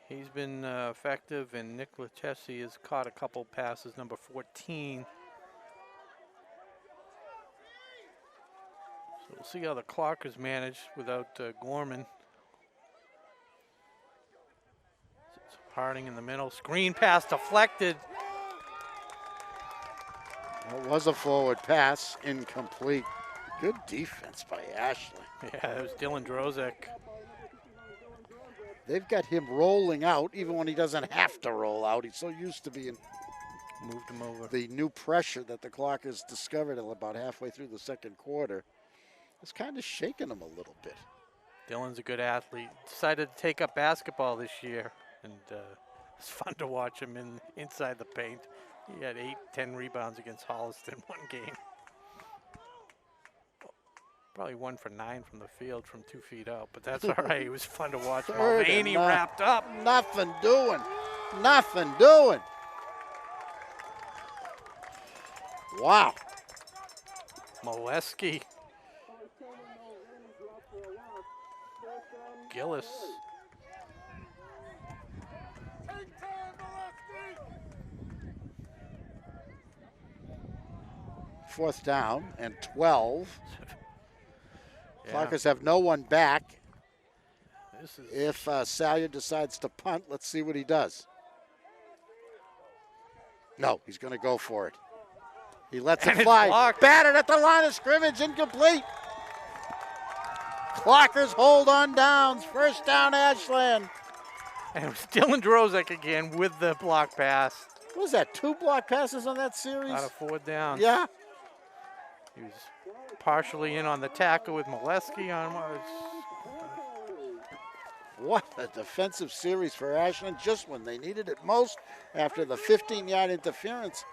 He's been effective, and Nick Latesi has caught a couple passes, number 14. So we'll see how the Clockers manage without Gorman. Harding in the middle, screen pass deflected. It was a forward pass, incomplete. Good defense by Ashland. Yeah, it was Dylan Drozek. They've got him rolling out, even when he doesn't have to roll out. He's so used to being moved him over. The new pressure that the Clockers discovered about halfway through the second quarter is kind of shaking him a little bit. Dylan's a good athlete. Decided to take up basketball this year, and it's fun to watch him inside the paint. He had 8-10 rebounds against Holliston one game. Probably 1 for 9 from the field from 2 feet out, but that's all right. It was fun to watch. Mulvaney wrapped up. Nothing doing. Nothing doing. Wow. Molesky. Gillis. Fourth down and 12. Clockers have no one back. If Salyer decides to punt, let's see what he does. No, he's going to go for it. He lets it fly. Batted at the line of scrimmage, incomplete. Clockers hold on downs. First down, Ashland. And it was Dylan Drozek again with the block pass. What was that, 2 block passes on that series? Out of 4 downs. Yeah. He was partially in on the tackle with Molesky on. What a defensive series for Ashland, just when they needed it most after the 15-yard interference.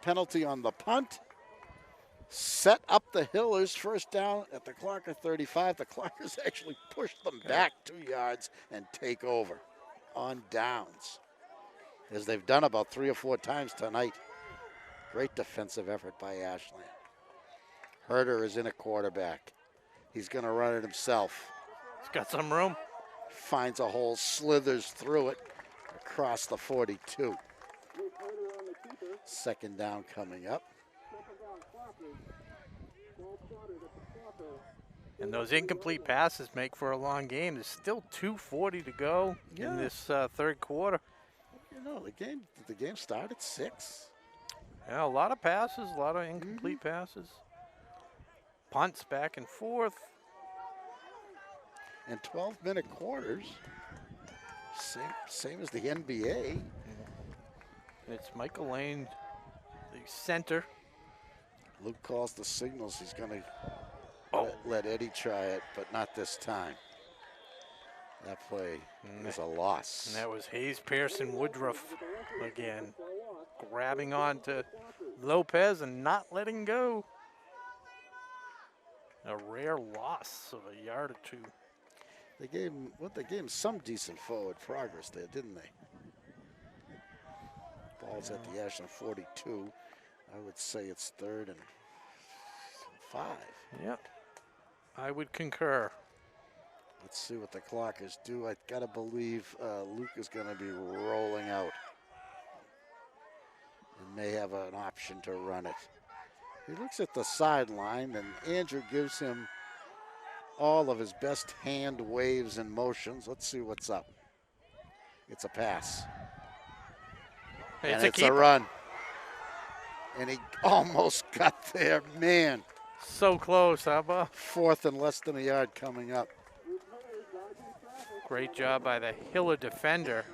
Penalty on the punt. Set up the Hillers, first down at the Clocker 35. The Clockers actually pushed them back 2 yards and take over on downs, as they've done about 3 or 4 times tonight. Great defensive effort by Ashland. Herder is in a quarterback. He's going to run it himself. He's got some room. Finds a hole, slithers through it across the 42. Second down coming up. And those incomplete passes make for a long game. There's still 2:40 to go in this third quarter. You know, the game started at 6. Yeah, a lot of passes, a lot of incomplete passes. Punts back and forth. And 12-minute quarters. Same as the NBA. And it's Michael Lane, the center. Luke calls the signals. He's going to let Eddie try it, but not this time. That play is a loss. And that was Hayes Pearson Woodruff again, grabbing on to Lopez and not letting go. A rare loss of a yard or two. They gave him some decent forward progress there, didn't they? Ball's at the Ashland 42. I would say it's 3rd and 5. Yep, I would concur. Let's see what the Clockers do. I gotta believe Luke is gonna be rolling out and may have an option to run it. He looks at the sideline, and Andrew gives him all of his best hand waves and motions. Let's see what's up. It's a pass. And it's a run. And he almost got there, man. So close, huh, Bob? 4th and less than a yard coming up. Great job by the Hiller defender.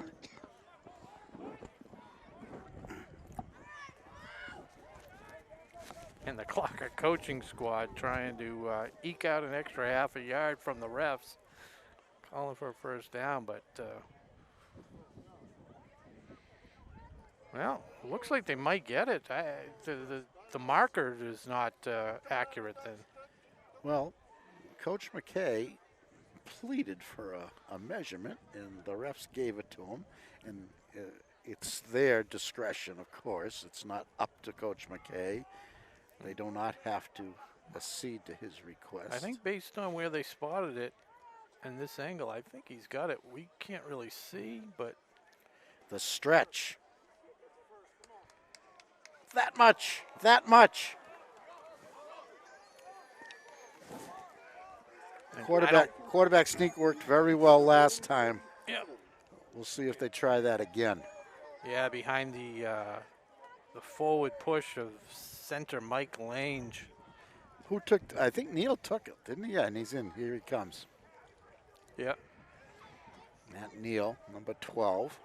And the Clocker coaching squad trying to eke out an extra half a yard from the refs. Calling for a first down, but well, looks like they might get it. The marker is not accurate then. Well, Coach McKay pleaded for a measurement, and the refs gave it to him. And it's their discretion, of course. It's not up to Coach McKay. They do not have to accede to his request. I think based on where they spotted it and this angle, I think he's got it. We can't really see, but the stretch. That much. Quarterback sneak worked very well last time. Yeah. We'll see if they try that again. Yeah, behind the forward push of center Mike Lange. Who took? I think Neal took it, didn't he? Yeah, and he's in. Here he comes. Yeah. Matt Neal, number 12.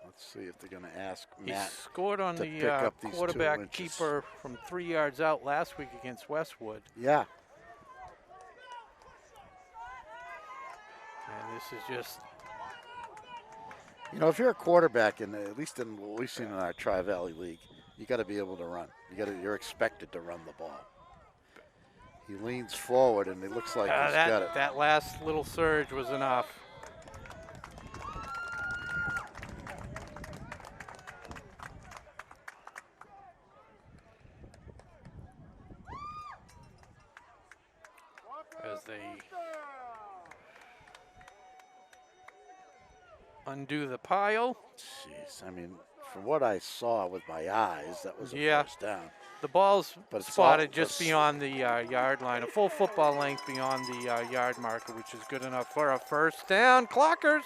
Let's see if they're going to ask Matt. He scored on the quarterback keeper from 3 yards out last week against Westwood. Yeah. And this is just. You know, if you're a quarterback, at least in what we've seen in our Tri-Valley League, you got to be able to run. You're expected to run the ball. He leans forward, and it looks like he's got it. That last little surge was enough. As they undo the pile. Jeez, I mean, from what I saw with my eyes, that was a first down. The ball's spotted just beyond the yard line, a full football length beyond the yard marker, which is good enough for a first down. Clockers.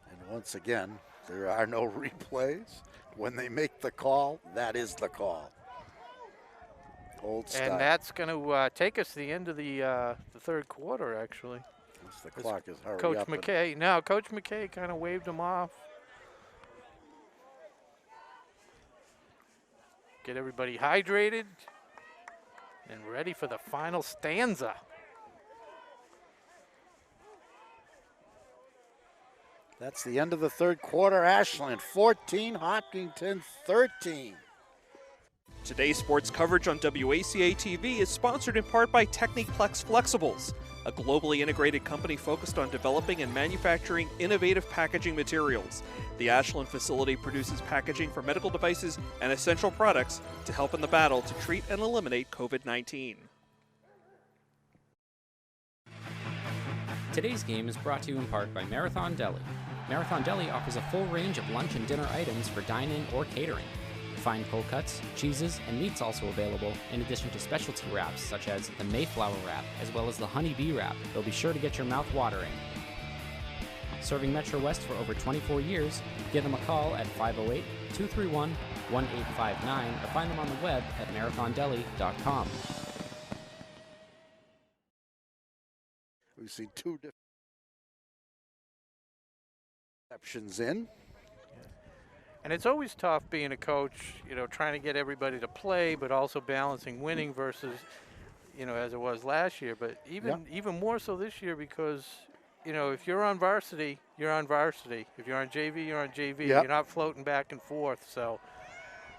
And once again, there are no replays. When they make the call, that is the call. Old style. And that's going to take us to the end of the third quarter, actually. The clock is hurry Coach up. McKay. No, Coach McKay kind of waved him off. Get everybody hydrated and ready for the final stanza. That's the end of the third quarter. Ashland 14, Hopkinton 13. Today's sports coverage on WACA-TV is sponsored in part by Techniplex Flexibles, a globally integrated company focused on developing and manufacturing innovative packaging materials. The Ashland facility produces packaging for medical devices and essential products to help in the battle to treat and eliminate COVID-19. Today's game is brought to you in part by Marathon Deli. Marathon Deli offers a full range of lunch and dinner items for dine-in or catering. Fine cold cuts, cheeses, and meats also available, in addition to specialty wraps such as the Mayflower wrap, as well as the Honey Bee wrap. They'll be sure to get your mouth watering. Serving Metro West for over 24 years, give them a call at 508-231-1859 or find them on the web at marathondeli.com. We've seen 2 different exceptions in. And it's always tough being a coach, you know, trying to get everybody to play, but also balancing winning versus, you know, as it was last year. But even more so this year because, you know, if you're on varsity, you're on varsity. If you're on JV, you're on JV. Yep. You're not floating back and forth. So,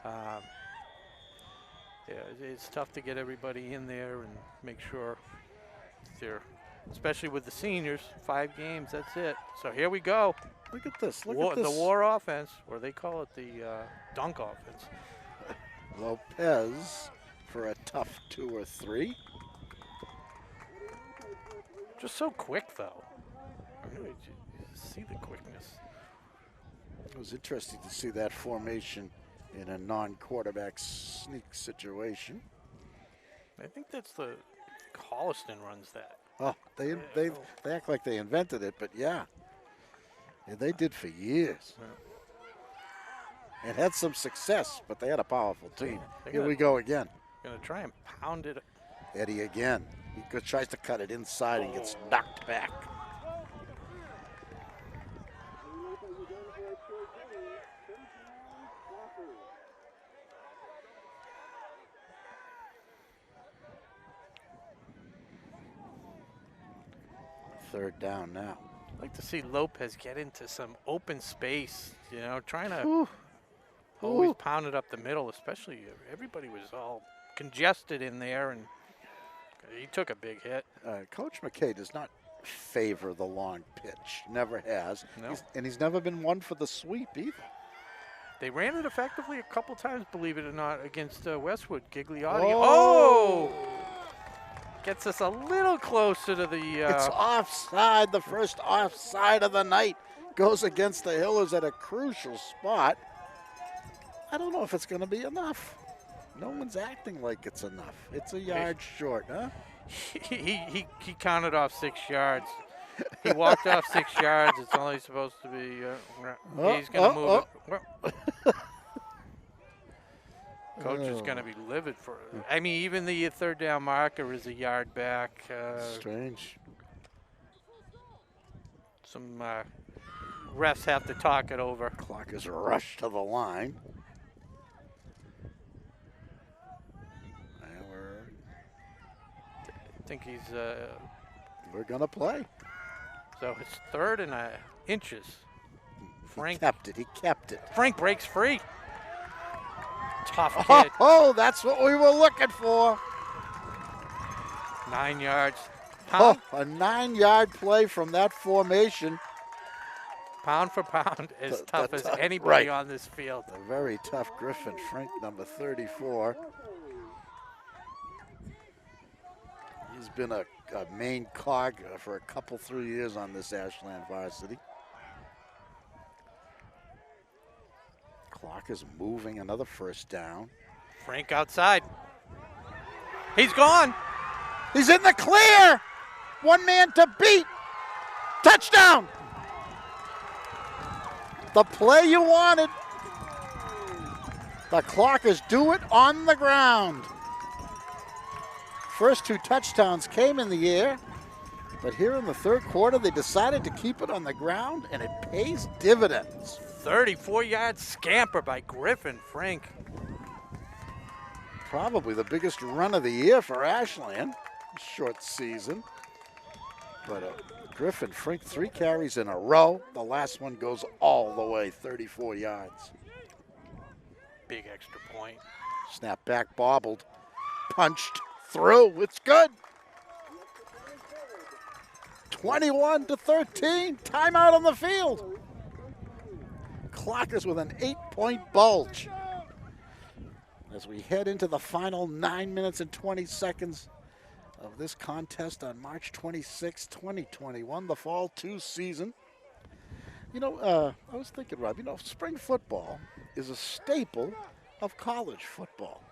yeah, it's tough to get everybody in there and make sure they're, especially with the seniors, 5 games, that's it. So here we go. Look at this. Look War, at this. the war offense, or they call it the dunk offense. Lopez for a tough 2 or 3. Just so quick, though. I mean, you see the quickness. It was interesting to see that formation in a non-quarterback sneak situation. I think that's the Holliston runs that. Oh, they act like they invented it, but yeah. Yeah, they did for years. And had some success, but they had a powerful team. Here we go again. Gonna try and pound it. Eddie again. He tries to cut it inside and gets knocked back. Third down now. I'd like to see Lopez get into some open space, you know, trying to always pound it up the middle, especially everybody was all congested in there, and he took a big hit. Coach McKay does not favor the long pitch. Never has. No. He's never been one for the sweep either. They ran it effectively a couple times, believe it or not, against Westwood. Gigliotti. Oh! Gets us a little closer to the... It's offside. The first offside of the night goes against the Hillers at a crucial spot. I don't know if it's going to be enough. No one's acting like it's enough. It's a yard short, huh? He counted off 6 yards. He walked off 6 yards. It's only supposed to be... he's going to move it. Well, Coach is going to be livid for it. I mean, even the third down marker is a yard back. Strange. Some refs have to talk it over. Clock is rushed to the line. And I think he's... we're going to play. So it's 3rd and inches. Frank He kept it. Frank breaks free. Tough kid. Oh, that's what we were looking for. 9 yards. Oh, a 9-yard play from that formation. Pound for pound, as tough as anybody on this field. A very tough Griffin Frank, number 34. He's been a main cog for a couple, 3 years on this Ashland varsity. Clock is moving, another first down. Frank outside. He's gone. He's in the clear. One man to beat. Touchdown. The play you wanted. The Clockers do it on the ground. First 2 touchdowns came in the air, but here in the third quarter, they decided to keep it on the ground, and it pays dividends. 34-yard scamper by Griffin Frank. Probably the biggest run of the year for Ashland. Short season. But Griffin Frank, 3 carries in a row. The last one goes all the way, 34 yards. Big extra point. Snap back, bobbled, punched through. It's good. 21-13. Timeout on the field. Clockers with an 8-point bulge. As we head into the final 9 minutes and 20 seconds of this contest on March 26, 2021, the Fall 2 season. You know, I was thinking, Rob, you know, spring football is a staple of college football.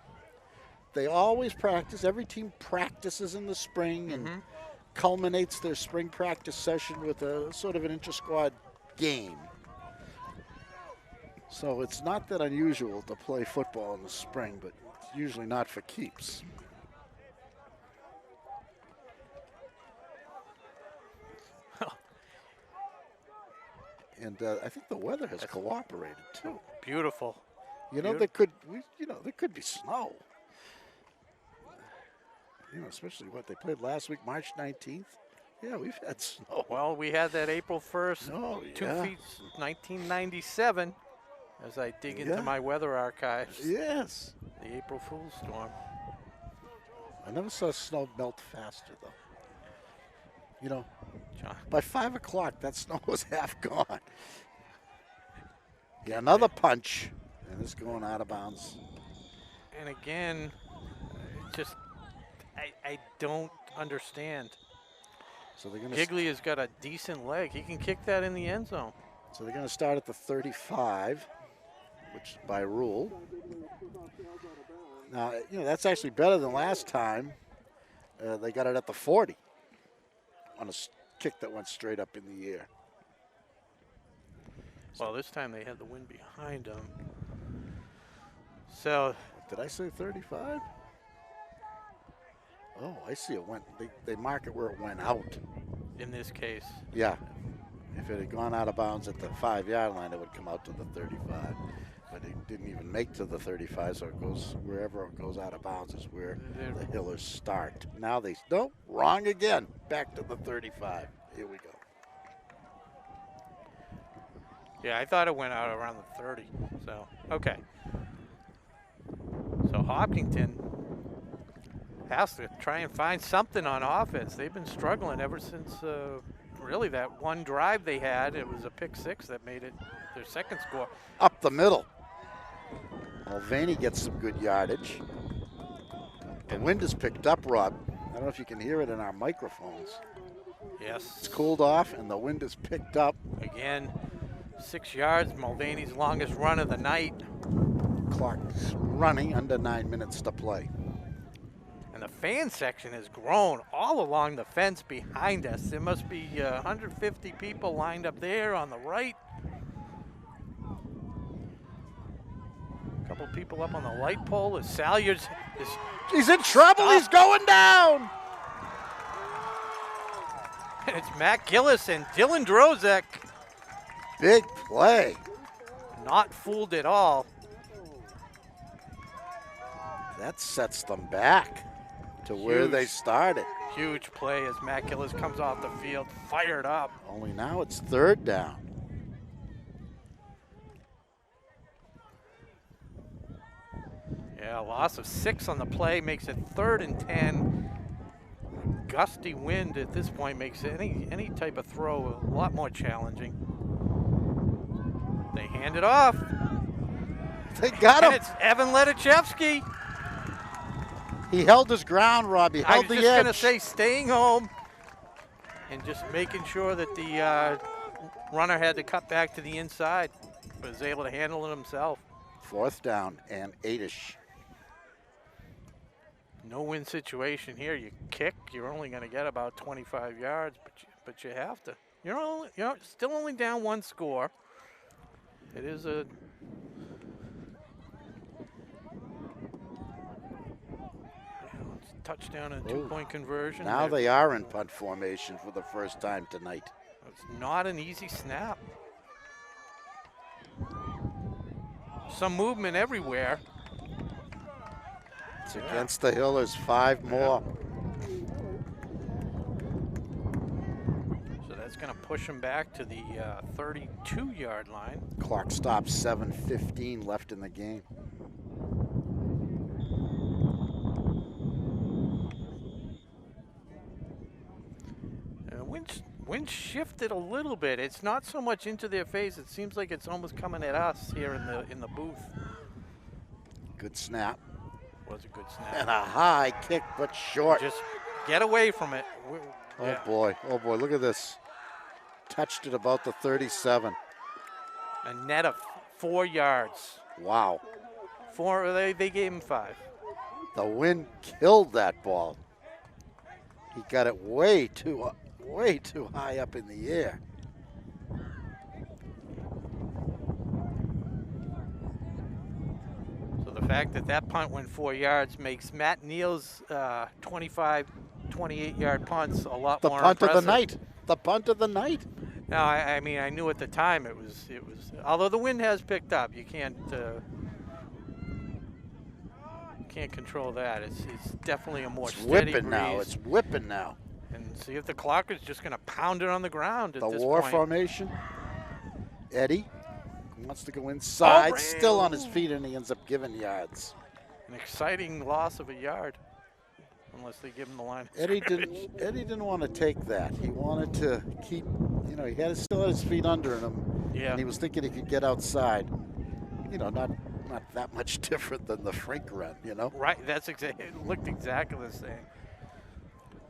They always practice. Every team practices in the spring, and culminates their spring practice session with a sort of an inter-squad game. So it's not that unusual to play football in the spring, but it's usually not for keeps. And I think the weather has cooperated too. Beautiful. You know, there could be snow. You know, especially what they played last week, March 19th. Yeah, we've had snow. Well, we had that April 1st, Oh, 2 yeah. feet, 1997, as I dig into my weather archives. Yes. The April Fool's storm. I never saw snow melt faster, though. You know, John. by 5 o'clock, that snow was half gone. Yeah, another punch, and it's going out of bounds. And again, just I don't understand. So they're going Gigley has got a decent leg. He can kick that in the end zone. So they're going to start at the 35, which is by rule. Now, you know, that's actually better than last time. They got it at the 40 on a kick that went straight up in the air. Well, this time they had the wind behind them. So, Did I say 35? Oh, I see it went. They mark it where it went out. in this case, Yeah. If it had gone out of bounds at the 5-yard line, it would come out to the 35. But it didn't even make to the 35, so it goes wherever it goes out of bounds is where the Hillers start. Now they, nope, wrong again. Back to the 35. Here we go. yeah, I thought it went out around the 30. So, okay. So Hopkinton has to try and find something on offense. They've been struggling ever since really that one drive they had. It was a pick six that made it their second score. Up the middle. Mulvaney gets some good yardage. The wind is picked up, Rob. I don't know if you can hear it in our microphones. Yes. It's cooled off and the wind is picked up. Again, 6 yards, Mulvaney's longest run of the night. Clock's running, under 9 minutes to play. And the fan section has grown all along the fence behind us. There must be 150 people lined up there on the right. A couple people up on the light pole. As Salyers is He's in trouble. He's going down. and it's Matt Gillis and Dylan Drozek. Big play. Not fooled at all. That sets them back to where they started. Huge play as Matt Gillis comes off the field, fired up. Only now it's 3rd down. Yeah, a loss of 6 on the play makes it 3rd and 10. Gusty wind at this point makes any type of throw a lot more challenging. They hand it off. They got And him. it's Evan Ledachevsky. He held his ground, Rob. He I held was the just edge. going to say staying home and just making sure that the runner had to cut back to the inside, but was able to handle it himself. 4th down and 8-ish. No win situation here. You kick, you're only going to get about 25 yards, but you have to. You're still only down 1 score. It is a touchdown and 2-point conversion. Now they are in punt formation for the first time tonight. It's not an easy snap. Some movement everywhere. It's against the Hillers, 5 more. So that's going to push them back to the 32-yard line. Clock stops, 7:15 left in the game. Wind shifted a little bit. It's not so much into their face. It seems like it's almost coming at us here in the booth. Good snap. Was a good snap. And a high kick, but short. Just get away from it. Oh boy, look at this. Touched it about the 37. A net of 4 yards. Wow. 4. They gave him 5. The wind killed that ball. He got it way too high up in the air. So the fact that that punt went 4 yards makes Matt Neal's 25, 28-yard punts a lot more impressive. The punt of the night. The punt of the night. No, I mean, I knew at the time it was. Although the wind has picked up, you can't control that. It's definitely a more steady breeze. It's whipping now. And see if the clock is just going to pound it on the ground at this point. The war formation. Eddie wants to go inside, still on his feet, and he ends up giving yards. An exciting loss of a yard, unless they give him the line. Eddie didn't want to take that. He wanted to keep, he still had his feet under him. Yeah. And he was thinking he could get outside. Not that much different than the Frink run, Right, it looked exactly the same.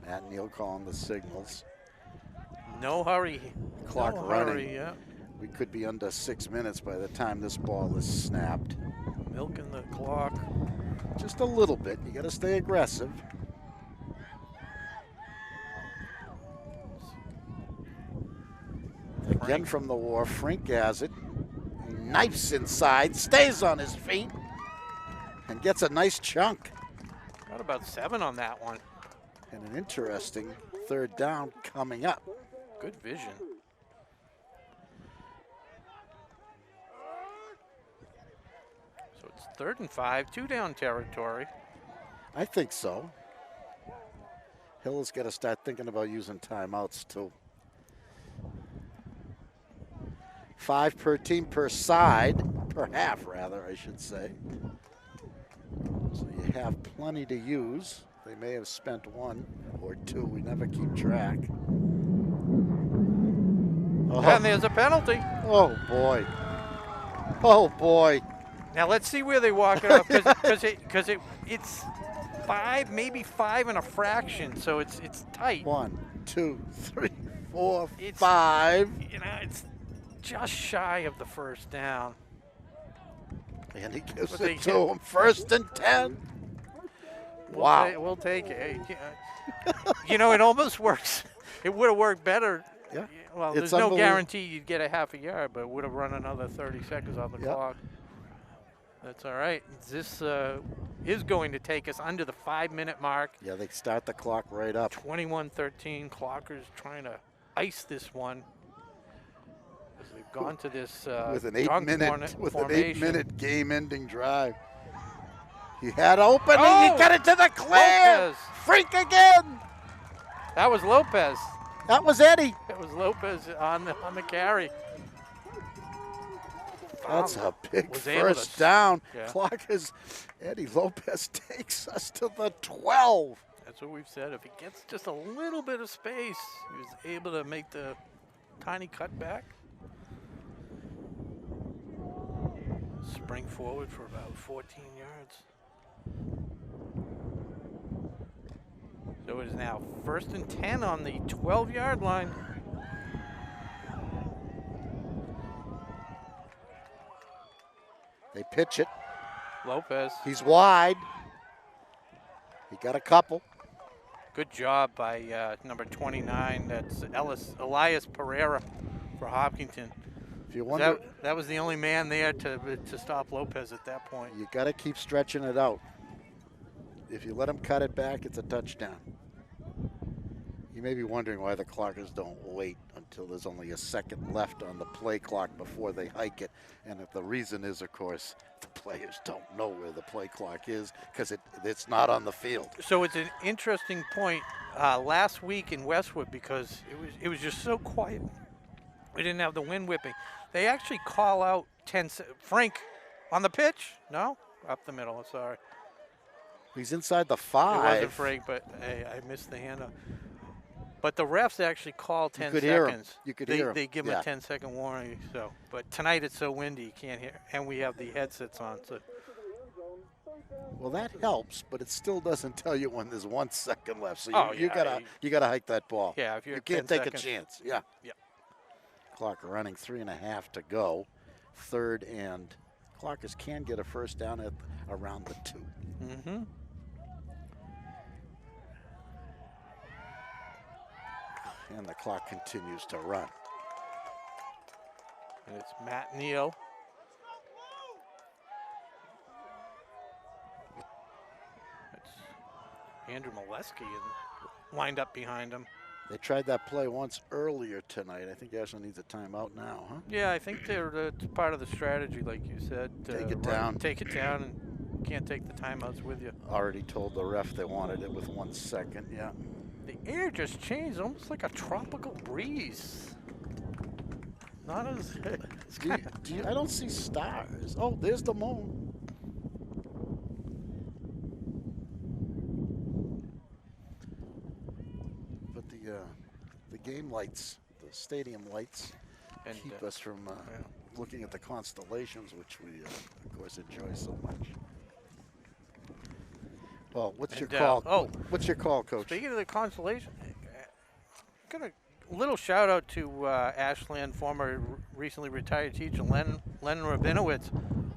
Matt Neal calling the signals. No hurry. Clock no running. Hurry, yeah. We could be under 6 minutes by the time this ball is snapped. Milking the clock. Just a little bit. You got to stay aggressive. Again from the war, Frink has it. Knifes inside, stays on his feet, and gets a nice chunk. Got about 7 on that one. And an interesting third down coming up. Good vision. So it's 3rd and 5, 2 down territory. I think so. Hill's got to start thinking about using timeouts too. 5 per team per side, per half rather, I should say. So you have plenty to use. They may have spent 1 or 2. We never keep track. Oh. And there's a penalty. Oh boy. Oh boy. Now let's see where they walk it up, because it's 5, maybe 5 and a fraction, so it's tight. 1, 2, 3, 4, 5. It's just shy of the first down. And he gives it to him. 1st and 10. Wow. We'll take it. It almost works. It would have worked better. Yeah. Well, there's no guarantee you'd get a half a yard, but it would have run another 30 seconds on the clock. That's all right. This is going to take us under the 5-minute mark. Yeah, they start the clock right up. 21-13. Clockers trying to ice this one. As we've gone to this with an 8-minute game-ending drive. He had opening. He got it to the clear. Lopez. Frink again. That was Lopez. That was Eddie. That was Lopez on the carry. That's a big first down. Yeah. Clock is Eddie Lopez takes us to the 12. That's what we've said. If he gets just a little bit of space, he was able to make the tiny cutback. Spring forward for about 14 yards. So it is now 1st and 10 on the 12-yard line. They pitch it. Lopez. He's wide. He got a couple. Good job by number 29. That's Elias Pereira for Hopkinton. If you wonder, that was the only man there to stop Lopez at that point. You got to keep stretching it out. If you let him cut it back, it's a touchdown. You may be wondering why the clockers don't wait until there's only a second left on the play clock before they hike it. And if the reason is, of course, the players don't know where the play clock is because it's not on the field. So it's an interesting point last week in Westwood because it was just so quiet. We didn't have the wind whipping. They actually call out Frank on the pitch. No? Up the middle, sorry. He's inside the 5. It wasn't Frank, but hey, I missed the handoff. But the refs actually call 10 seconds. Hear him. You could hear him. They give him a 10-second warning. So, but tonight it's so windy you can't hear, and we have the headsets on. So. Well, that helps, but it still doesn't tell you when there's 1 second left. So you gotta hike that ball. Yeah, if you can't take seconds. a chance. Yeah. Yeah. Clock running 3.5 to go. 3rd and Clockers can get a first down at around the 2. Mm-hmm. And the clock continues to run. And it's Matt Neal. It's Andrew Molesky lined up behind him. They tried that play once earlier tonight. I think Ashland needs a timeout now, huh? Yeah, I think it's part of the strategy, like you said. Take it down. Take it down, and can't take the timeouts with you. Already told the ref they wanted it with 1 second, yeah. The air just changed, almost like a tropical breeze. Not as... I don't see stars. Oh, there's the moon. But the game lights, the stadium lights, keep us from looking at the constellations, which we, of course, enjoy so much. Well, what's your call? What's your call, Coach? Speaking of the constellation, got a little shout out to Ashland, former recently retired teacher Len Rabinowitz,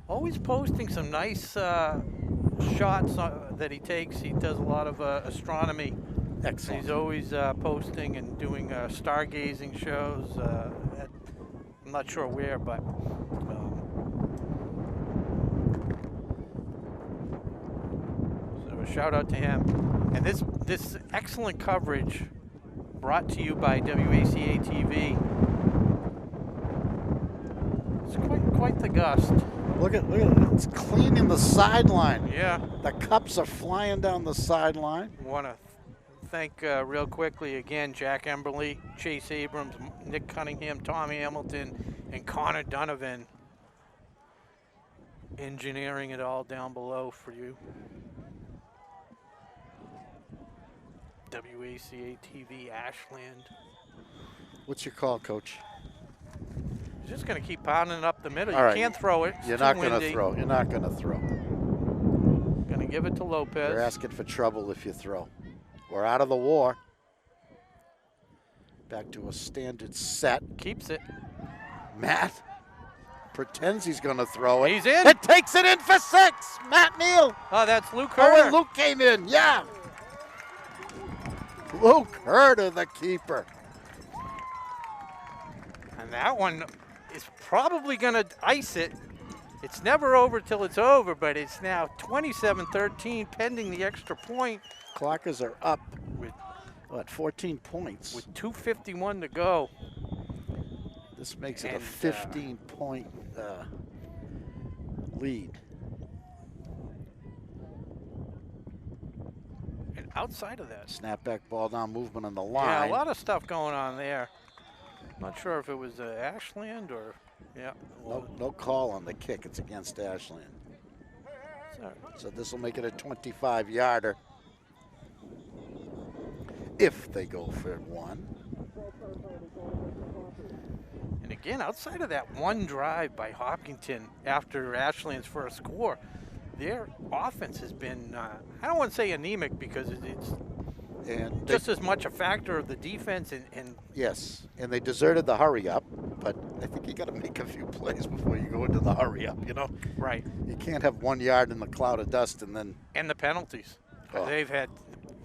always posting some nice shots that he takes. He does a lot of astronomy. Excellent. He's always posting and doing stargazing shows. I'm not sure where, but so a shout out to him. And this excellent coverage brought to you by WACA-TV. It's quite the gust. Look at it. It's cleaning the sideline. Yeah. The cups are flying down the sideline. Want to thank real quickly again Jack Emberley, Chase Abrams, Nick Cunningham, Tom Hamilton, and Connor Donovan engineering it all down below for you. WACA-TV Ashland. What's your call, Coach? He's just going to keep pounding it up the middle. All You right. can't throw it. You're not going to throw. You're not going to throw. Going to give it to Lopez. You're asking for trouble if you throw. We're out of the war. Back to a standard set. Keeps it. Matt pretends he's going to throw it. He's in. It takes it in for 6. Matt Neal. Oh, that's Luke Oh, Herter. and Luke came in. Yeah. Luke Herter, the keeper. And that one is probably going to ice it. It's never over till it's over, but it's now 27-13 pending the extra point. Clockers are up with, what, 14 points. With 2:51 to go. This makes it a 15-point lead. And outside of that, Snapback ball down movement on the line. yeah, a lot of stuff going on there. Not sure if it was Ashland or, yeah. No call on the kick. It's against Ashland. So this will make it a 25-yarder if they go for one. And again, outside of that one drive by Hopkinton after Ashland's first score, their offense has been, I don't want to say anemic because it's just as much a factor of the defense and yes, and they deserted the hurry up, but I think you got to make a few plays before you go into the hurry up, you know? Right. You can't have 1 yard in the cloud of dust and then... And the penalties. Oh. They've had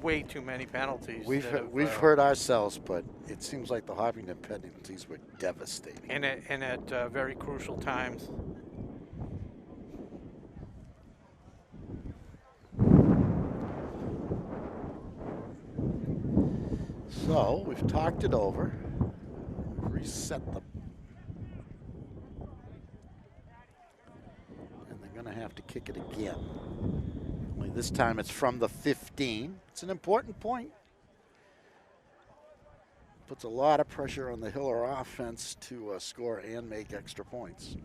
way too many penalties. We've hurt ourselves, but it seems like the Hopkinton penalties were devastating. And at very crucial times. So we've talked it over, reset them, and they're going to have to kick it again. Only this time it's from the 15. It's an important point. Puts a lot of pressure on the Hiller offense to score and make extra points.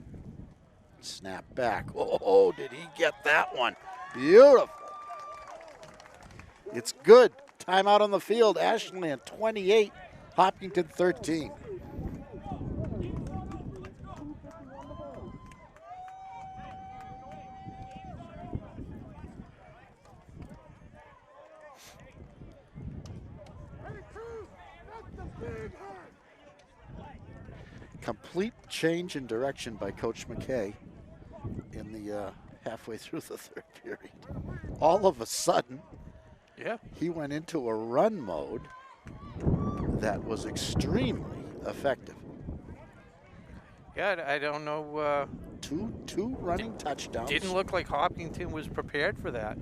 Snap back. Oh, did he get that one? Beautiful. It's good. Timeout on the field. Ashland 28, Hopkinton 13. Complete change in direction by Coach McKay in the halfway through the third period. All of a sudden, yeah, he went into a run mode. that was extremely effective. Yeah, I don't know. Two running touchdowns. Didn't look like Hopkinton was prepared for that.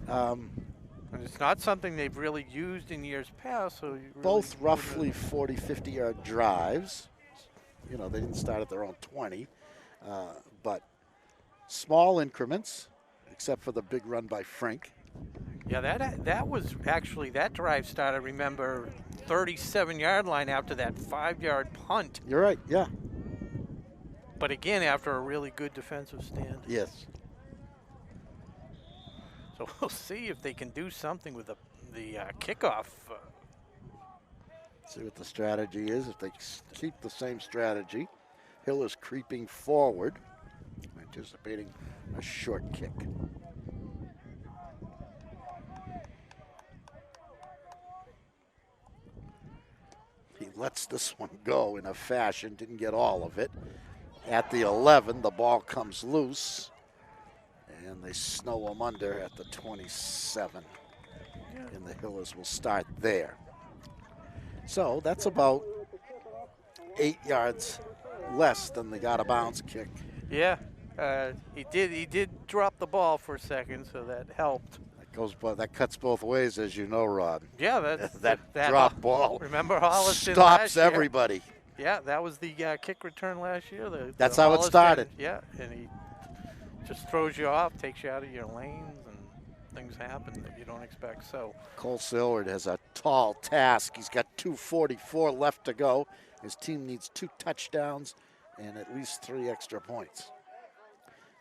And it's not something they've really used in years past. So both roughly 40, 50-yard drives. You know, they didn't start at their own 20, but small increments, except for the big run by Frink. Yeah, that was actually, that drive started, remember, 37-yard line after that 5-yard punt. You're right, yeah. But again, after a really good defensive stand. Yes. So we'll see if they can do something with the kickoff. See what the strategy is. If they keep the same strategy, Hill is creeping forward, anticipating a short kick. He lets this one go in a fashion, didn't get all of it. At the 11, the ball comes loose, and they snow him under at the 27. And the Hillers will start there. So that's about 8 yards less than the out-of-bounds kick. Yeah, he did drop the ball for a second, so that helped. That cuts both ways, as you know, Rod. Yeah, that drop ball. Remember Holliston stops last year? Everybody. Yeah, that was the kick return last year. That's how it started. Yeah, and he just throws you off, takes you out of your lanes, and things happen that you don't expect. So Cole Sillard has a tall task. He's got 2:44 left to go. His team needs 2 touchdowns and at least 3 extra points.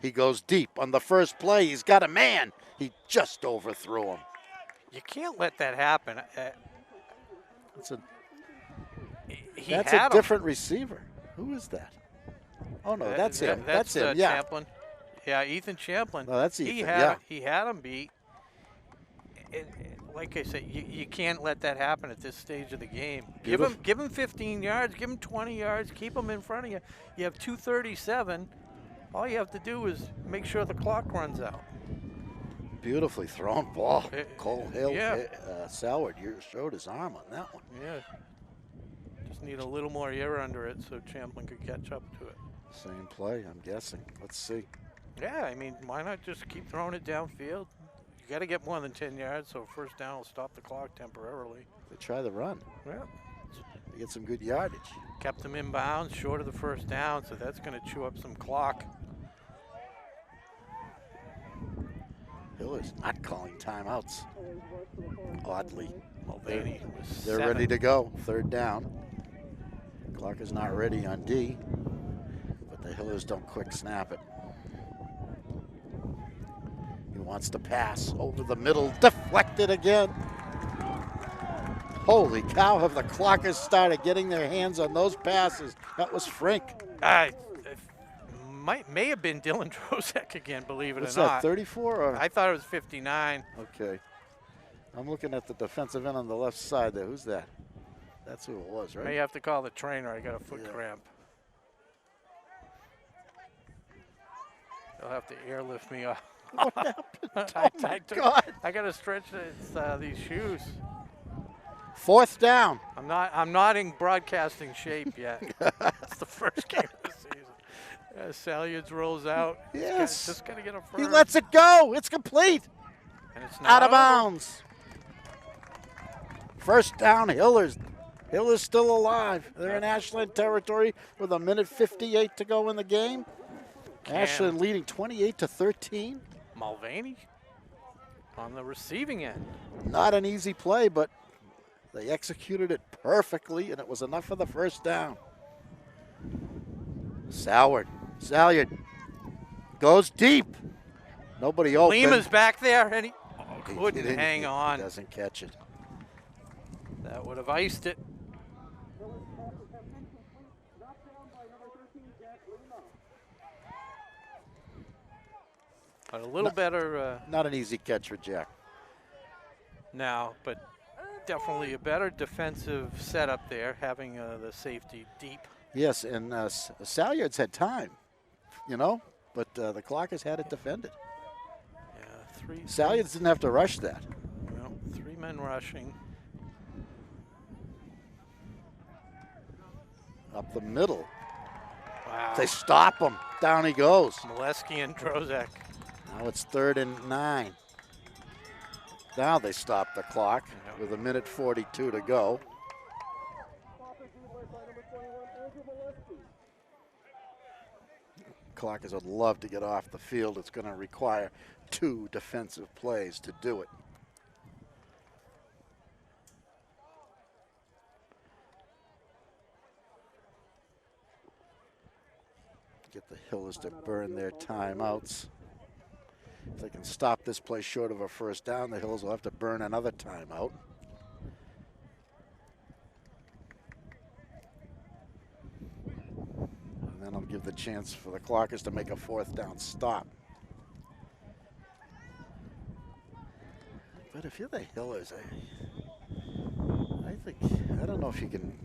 He goes deep on the first play. He's got a man. He just overthrew him. You can't let that happen. That's a different receiver. Who is that? Oh, no, that's him. That's him, yeah. Champlin. Yeah, Ethan Champlin. No, that's Ethan, He had him beat. And like I said, you can't let that happen at this stage of the game. Give him 15 yards, give him 20 yards, keep him in front of you. You have 2:37. All you have to do is make sure the clock runs out. Beautifully thrown ball. Cole Hill, yeah. Sallard showed his arm on that one. Yeah. Just need a little more air under it so Champlin could catch up to it. Same play, I'm guessing. Let's see. Yeah, I mean, why not just keep throwing it downfield? You got to get more than 10 yards, so first down will stop the clock temporarily. They try the run. Yeah. They get some good yardage. Kept them in bounds, short of the first down, so that's going to chew up some clock. Hiller's not calling timeouts. Oddly. Mulvaney was They're ready to go. 3rd down. Clock is not ready on D, but the Hillers don't quick snap it. He wants to pass over the middle, deflected again. Holy cow, have the Clockers started getting their hands on those passes. That was Frink. May have been Dylan Drozek again, believe it What's or not. That, 34? Or? I thought it was 59. Okay. I'm looking at the defensive end on the left side there. Who's that? That's who it was, right? May have to call the trainer. I got a foot cramp. They'll have to airlift me up. What happened? I got to stretch these shoes. 4th down. I'm not in broadcasting shape yet. It's the first game of the season. Salyards rolls out. Yes. Just got to get a first. He lets it go. It's complete. And it's not out of over. bounds. First down, Hillers. Hillers still alive. They're in Ashland territory with 1:58 to go in the game. Ashland leading 28-13. Mulvaney on the receiving end. Not an easy play, but they executed it perfectly, and it was enough for the first down. Salyard goes deep. Nobody open. Lima's back there, and he couldn't hang on. He doesn't catch it. That would have iced it. But a little better. Not an easy catch for Jack. Now, but definitely a better defensive setup there, having the safety deep. Yes, and Salyard's had time, but the Clockers had it defended. Yeah, Salyards didn't have to rush that. Well, 3 men rushing. up the middle. Wow. They stop him. Down he goes. Molesky and Drozek. Now it's 3rd and 9. Now they stop the clock with 1:42 to go. Clockers would love to get off the field. It's going to require 2 defensive plays to do it. Get the Hillers to burn their timeouts. If they can stop this play short of a first down, the Hillers will have to burn another timeout. And then I'll give the chance for the Clockers to make a 4th down stop. But if you're the Hillers, I don't know if you can.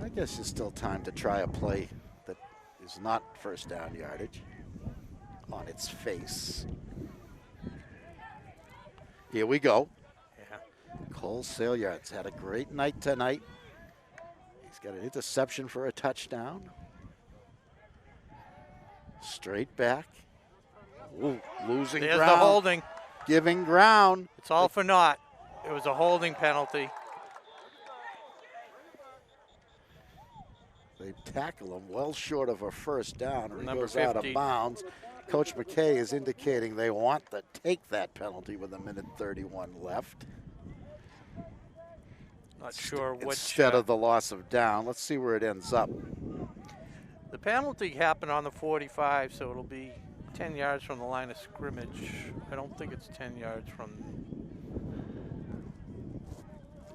I guess there's still time to try a play that is not first down yardage on its face. Here we go. Yeah. Cole Sailyard's had a great night tonight. He's got an interception for a touchdown. Straight back. Ooh, losing There's ground. the holding. Giving ground. It's all for naught. It was a holding penalty. They tackle him well short of a first down, or he Number goes out 50. of bounds. Coach McKay is indicating they want to take that penalty with 1:31 left. Not sure which. Instead of the loss of down. Let's see where it ends up. The penalty happened on the 45, so it'll be 10 yards from the line of scrimmage. I don't think it's 10 yards from.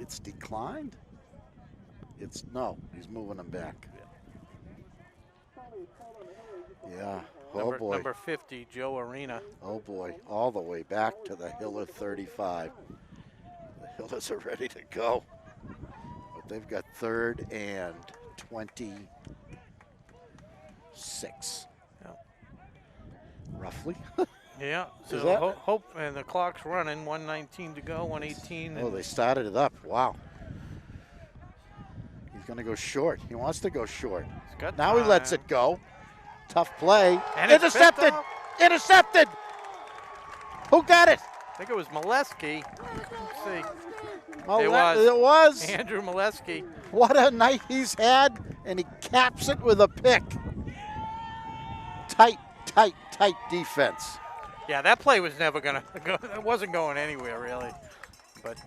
It's declined? No, he's moving them back. Yeah, oh boy. Number 50, Joe Arena. Oh boy, all the way back to the Hiller 35. The Hillers are ready to go. But they've got 3rd and 26. Yeah. Roughly. Yeah, Is so that- hope, and the clock's running, 1:19 to go, 1:18. Oh, they started it up. Wow. He's going to go short. He wants to go short. Now he lets it go. Tough play. And it's Intercepted. picked off. Intercepted. Who got it? I think it was Molesky. Let's see. Oh, It that- was. It was. Andrew Molesky. What a night he's had, and he caps it with a pick. Tight defense. Yeah, that play was never going to go. It wasn't going anywhere, really. But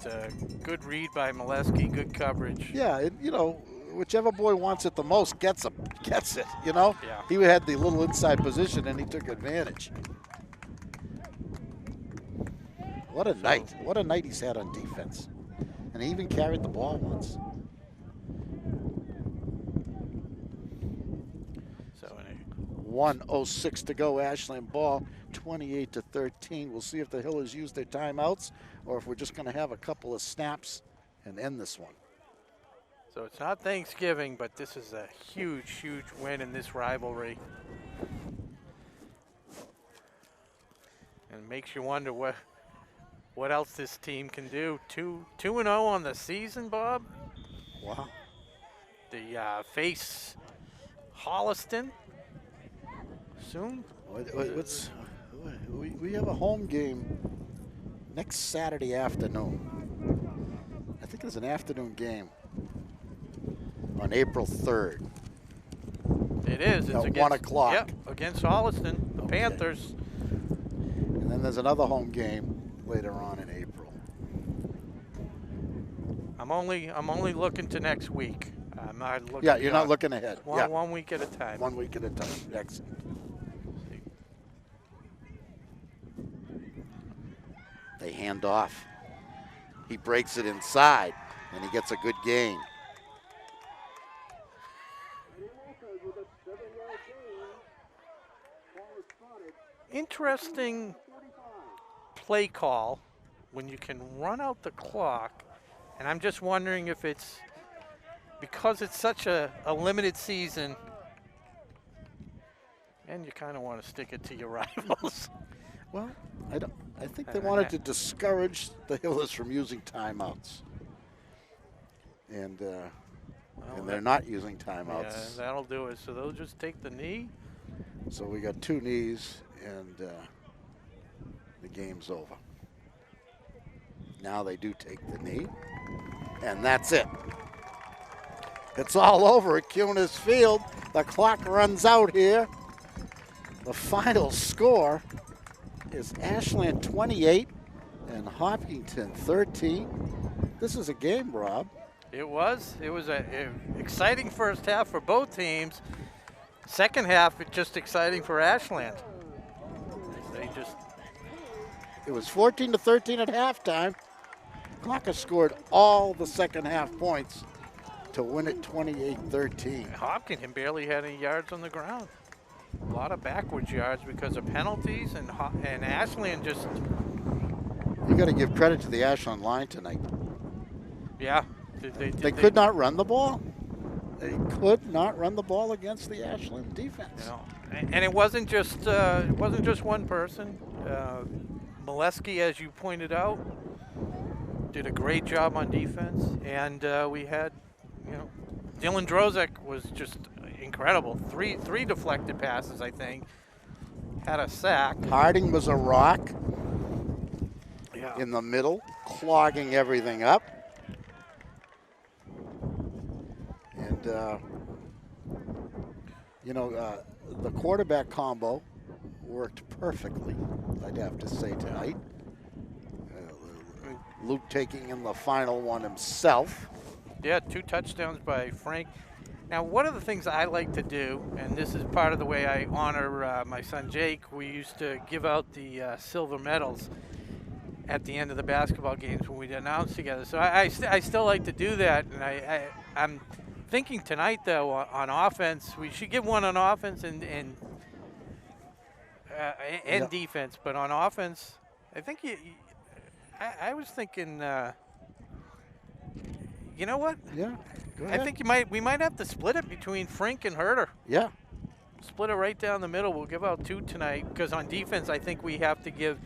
good read by Molesky, good coverage. Yeah, whichever boy wants it the most gets it, Yeah. He had the little inside position, and he took advantage. What a night. What a night he's had on defense. And he even carried the ball once. So 1:06 to go, Ashland ball, 28-13. We'll see if the Hillers use their timeouts or if we're just going to have a couple of snaps and end this one. So it's not Thanksgiving, but this is a huge win in this rivalry. And it makes you wonder what else this team can do. 2-0 on the season, Bob. Wow. They face Holliston soon. We have a home game next Saturday afternoon. I think it's an afternoon game on April 3rd. It is. It's At against, 1 o'clock. Yep, against Holliston, the Okay. Panthers. And then there's another home game later on in April. I'm only looking to next week. I'm not looking. Yeah, you're not beyond. looking ahead. Yeah, One week at a time. 1 week at a time. Excellent. They hand off. He breaks it inside, and he gets a good gain. Interesting play call when you can run out the clock, and I'm just wondering if it's because it's such a limited season and you kind of want to stick it to your rivals. Well, I think they wanted to discourage the Hillers from using timeouts. And and they're not using timeouts. Yeah, that'll do it. So they'll just take the knee. So we got 2 knees, and the game's over. Now they do take the knee, and that's it. It's all over at Cunis Field. The clock runs out here. The final score is Ashland 28 and Hopkinton 13. This is a game, Rob. It was. It was an exciting first half for both teams. Second half, it's just exciting for Ashland. It was 14-13 at halftime. Clocker scored all the second half points to win it 28-13. Hopkinton barely had any yards on the ground. A lot of backwards yards because of penalties, and Ashland just... You got to give credit to the Ashland line tonight. Yeah. They could not run the ball. They could not run the ball against the Ashland defense. You know, and it wasn't just one person. Molesky, as you pointed out, did a great job on defense, and we had, Dylan Drozek was just incredible. Three deflected passes, I think. Had a sack. Harding was a rock in the middle, clogging everything up. And, the quarterback combo worked perfectly, I'd have to say, tonight. Luke taking in the final one himself. Yeah, 2 touchdowns by Frank. Now, one of the things I like to do, and this is part of the way I honor my son Jake, we used to give out the silver medals at the end of the basketball games when we'd announce together. So I still like to do that, and I'm thinking tonight, though, on offense, we should give one on offense and defense. But on offense, I think I was thinking, you know what? Yeah, go ahead. I think we might have to split it between Frink and Herder. Yeah. Split it right down the middle. We'll give out 2 tonight because on defense, I think we have to give.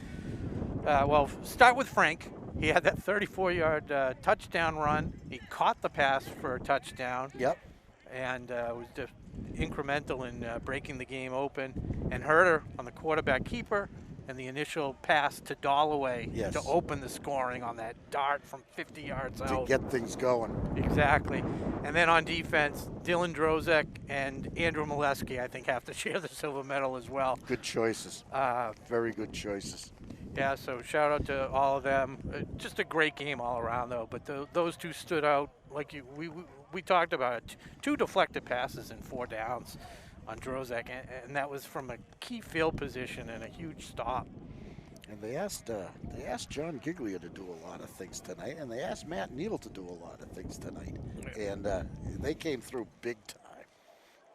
Start with Frank. He had that 34-yard touchdown run. He caught the pass for a touchdown. Yep. And was just incremental in breaking the game open. And Herder on the quarterback keeper and the initial pass to Dollaway to open the scoring on that dart from 50 yards out. To get things going. Exactly. And then on defense, Dylan Drozek and Andrew Molesky, I think, have to share the silver medal as well. Good choices. Very good choices. Yeah, so shout out to all of them. Just a great game all around, though. But those 2 stood out. Like we talked about it. 2 deflected passes and 4 downs on Drozek, and that was from a key field position and a huge stop. And they asked John Giglia to do a lot of things tonight, and they asked Matt Neal to do a lot of things tonight, and they came through big time.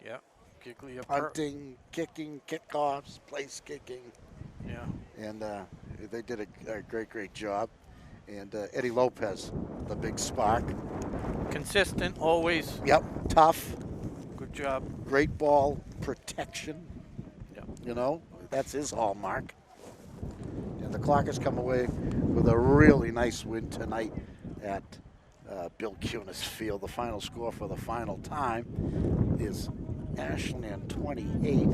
Yeah, Giglia. Punting, kicking, kickoffs, place kicking. Yeah. And they did a great job. And Eddie Lopez, the big spark. Consistent, always. Yep, tough. Good job. Great ball protection. Yep. That's his hallmark. And the Clockers come away with a really nice win tonight at Bill Cunis Field. The final score for the final time is Ashland 28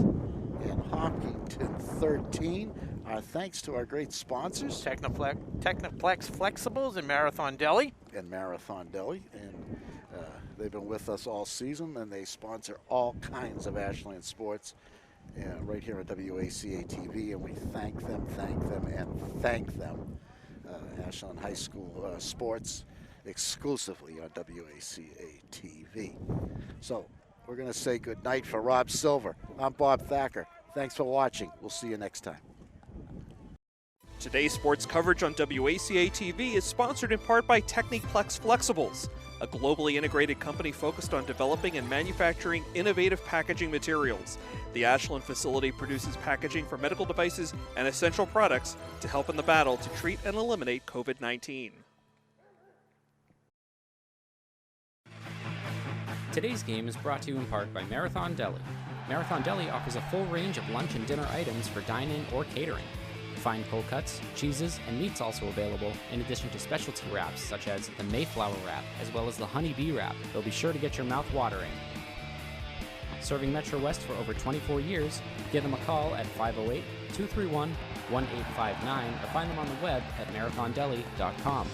and Hopkinton 13. Our thanks to our great sponsors. Technoplex Flexibles and Marathon Deli. And they've been with us all season, and they sponsor all kinds of Ashland sports right here at WACA-TV, and we thank them. Ashland High School sports exclusively on WACA-TV. So we're going to say good night for Rob Silver. I'm Bob Thacker. Thanks for watching. We'll see you next time. Today's sports coverage on WACA-TV is sponsored in part by Techniplex Flexibles, a globally integrated company focused on developing and manufacturing innovative packaging materials. The Ashland facility produces packaging for medical devices and essential products to help in the battle to treat and eliminate COVID-19. Today's game is brought to you in part by Marathon Deli. Marathon Deli offers a full range of lunch and dinner items for dine-in or catering. Fine cold cuts, cheeses, and meats also available, in addition to specialty wraps such as the Mayflower wrap, as well as the Honey Bee wrap. They'll be sure to get your mouth watering. Serving Metro West for over 24 years, give them a call at 508-231-1859 or find them on the web at marathondeli.com.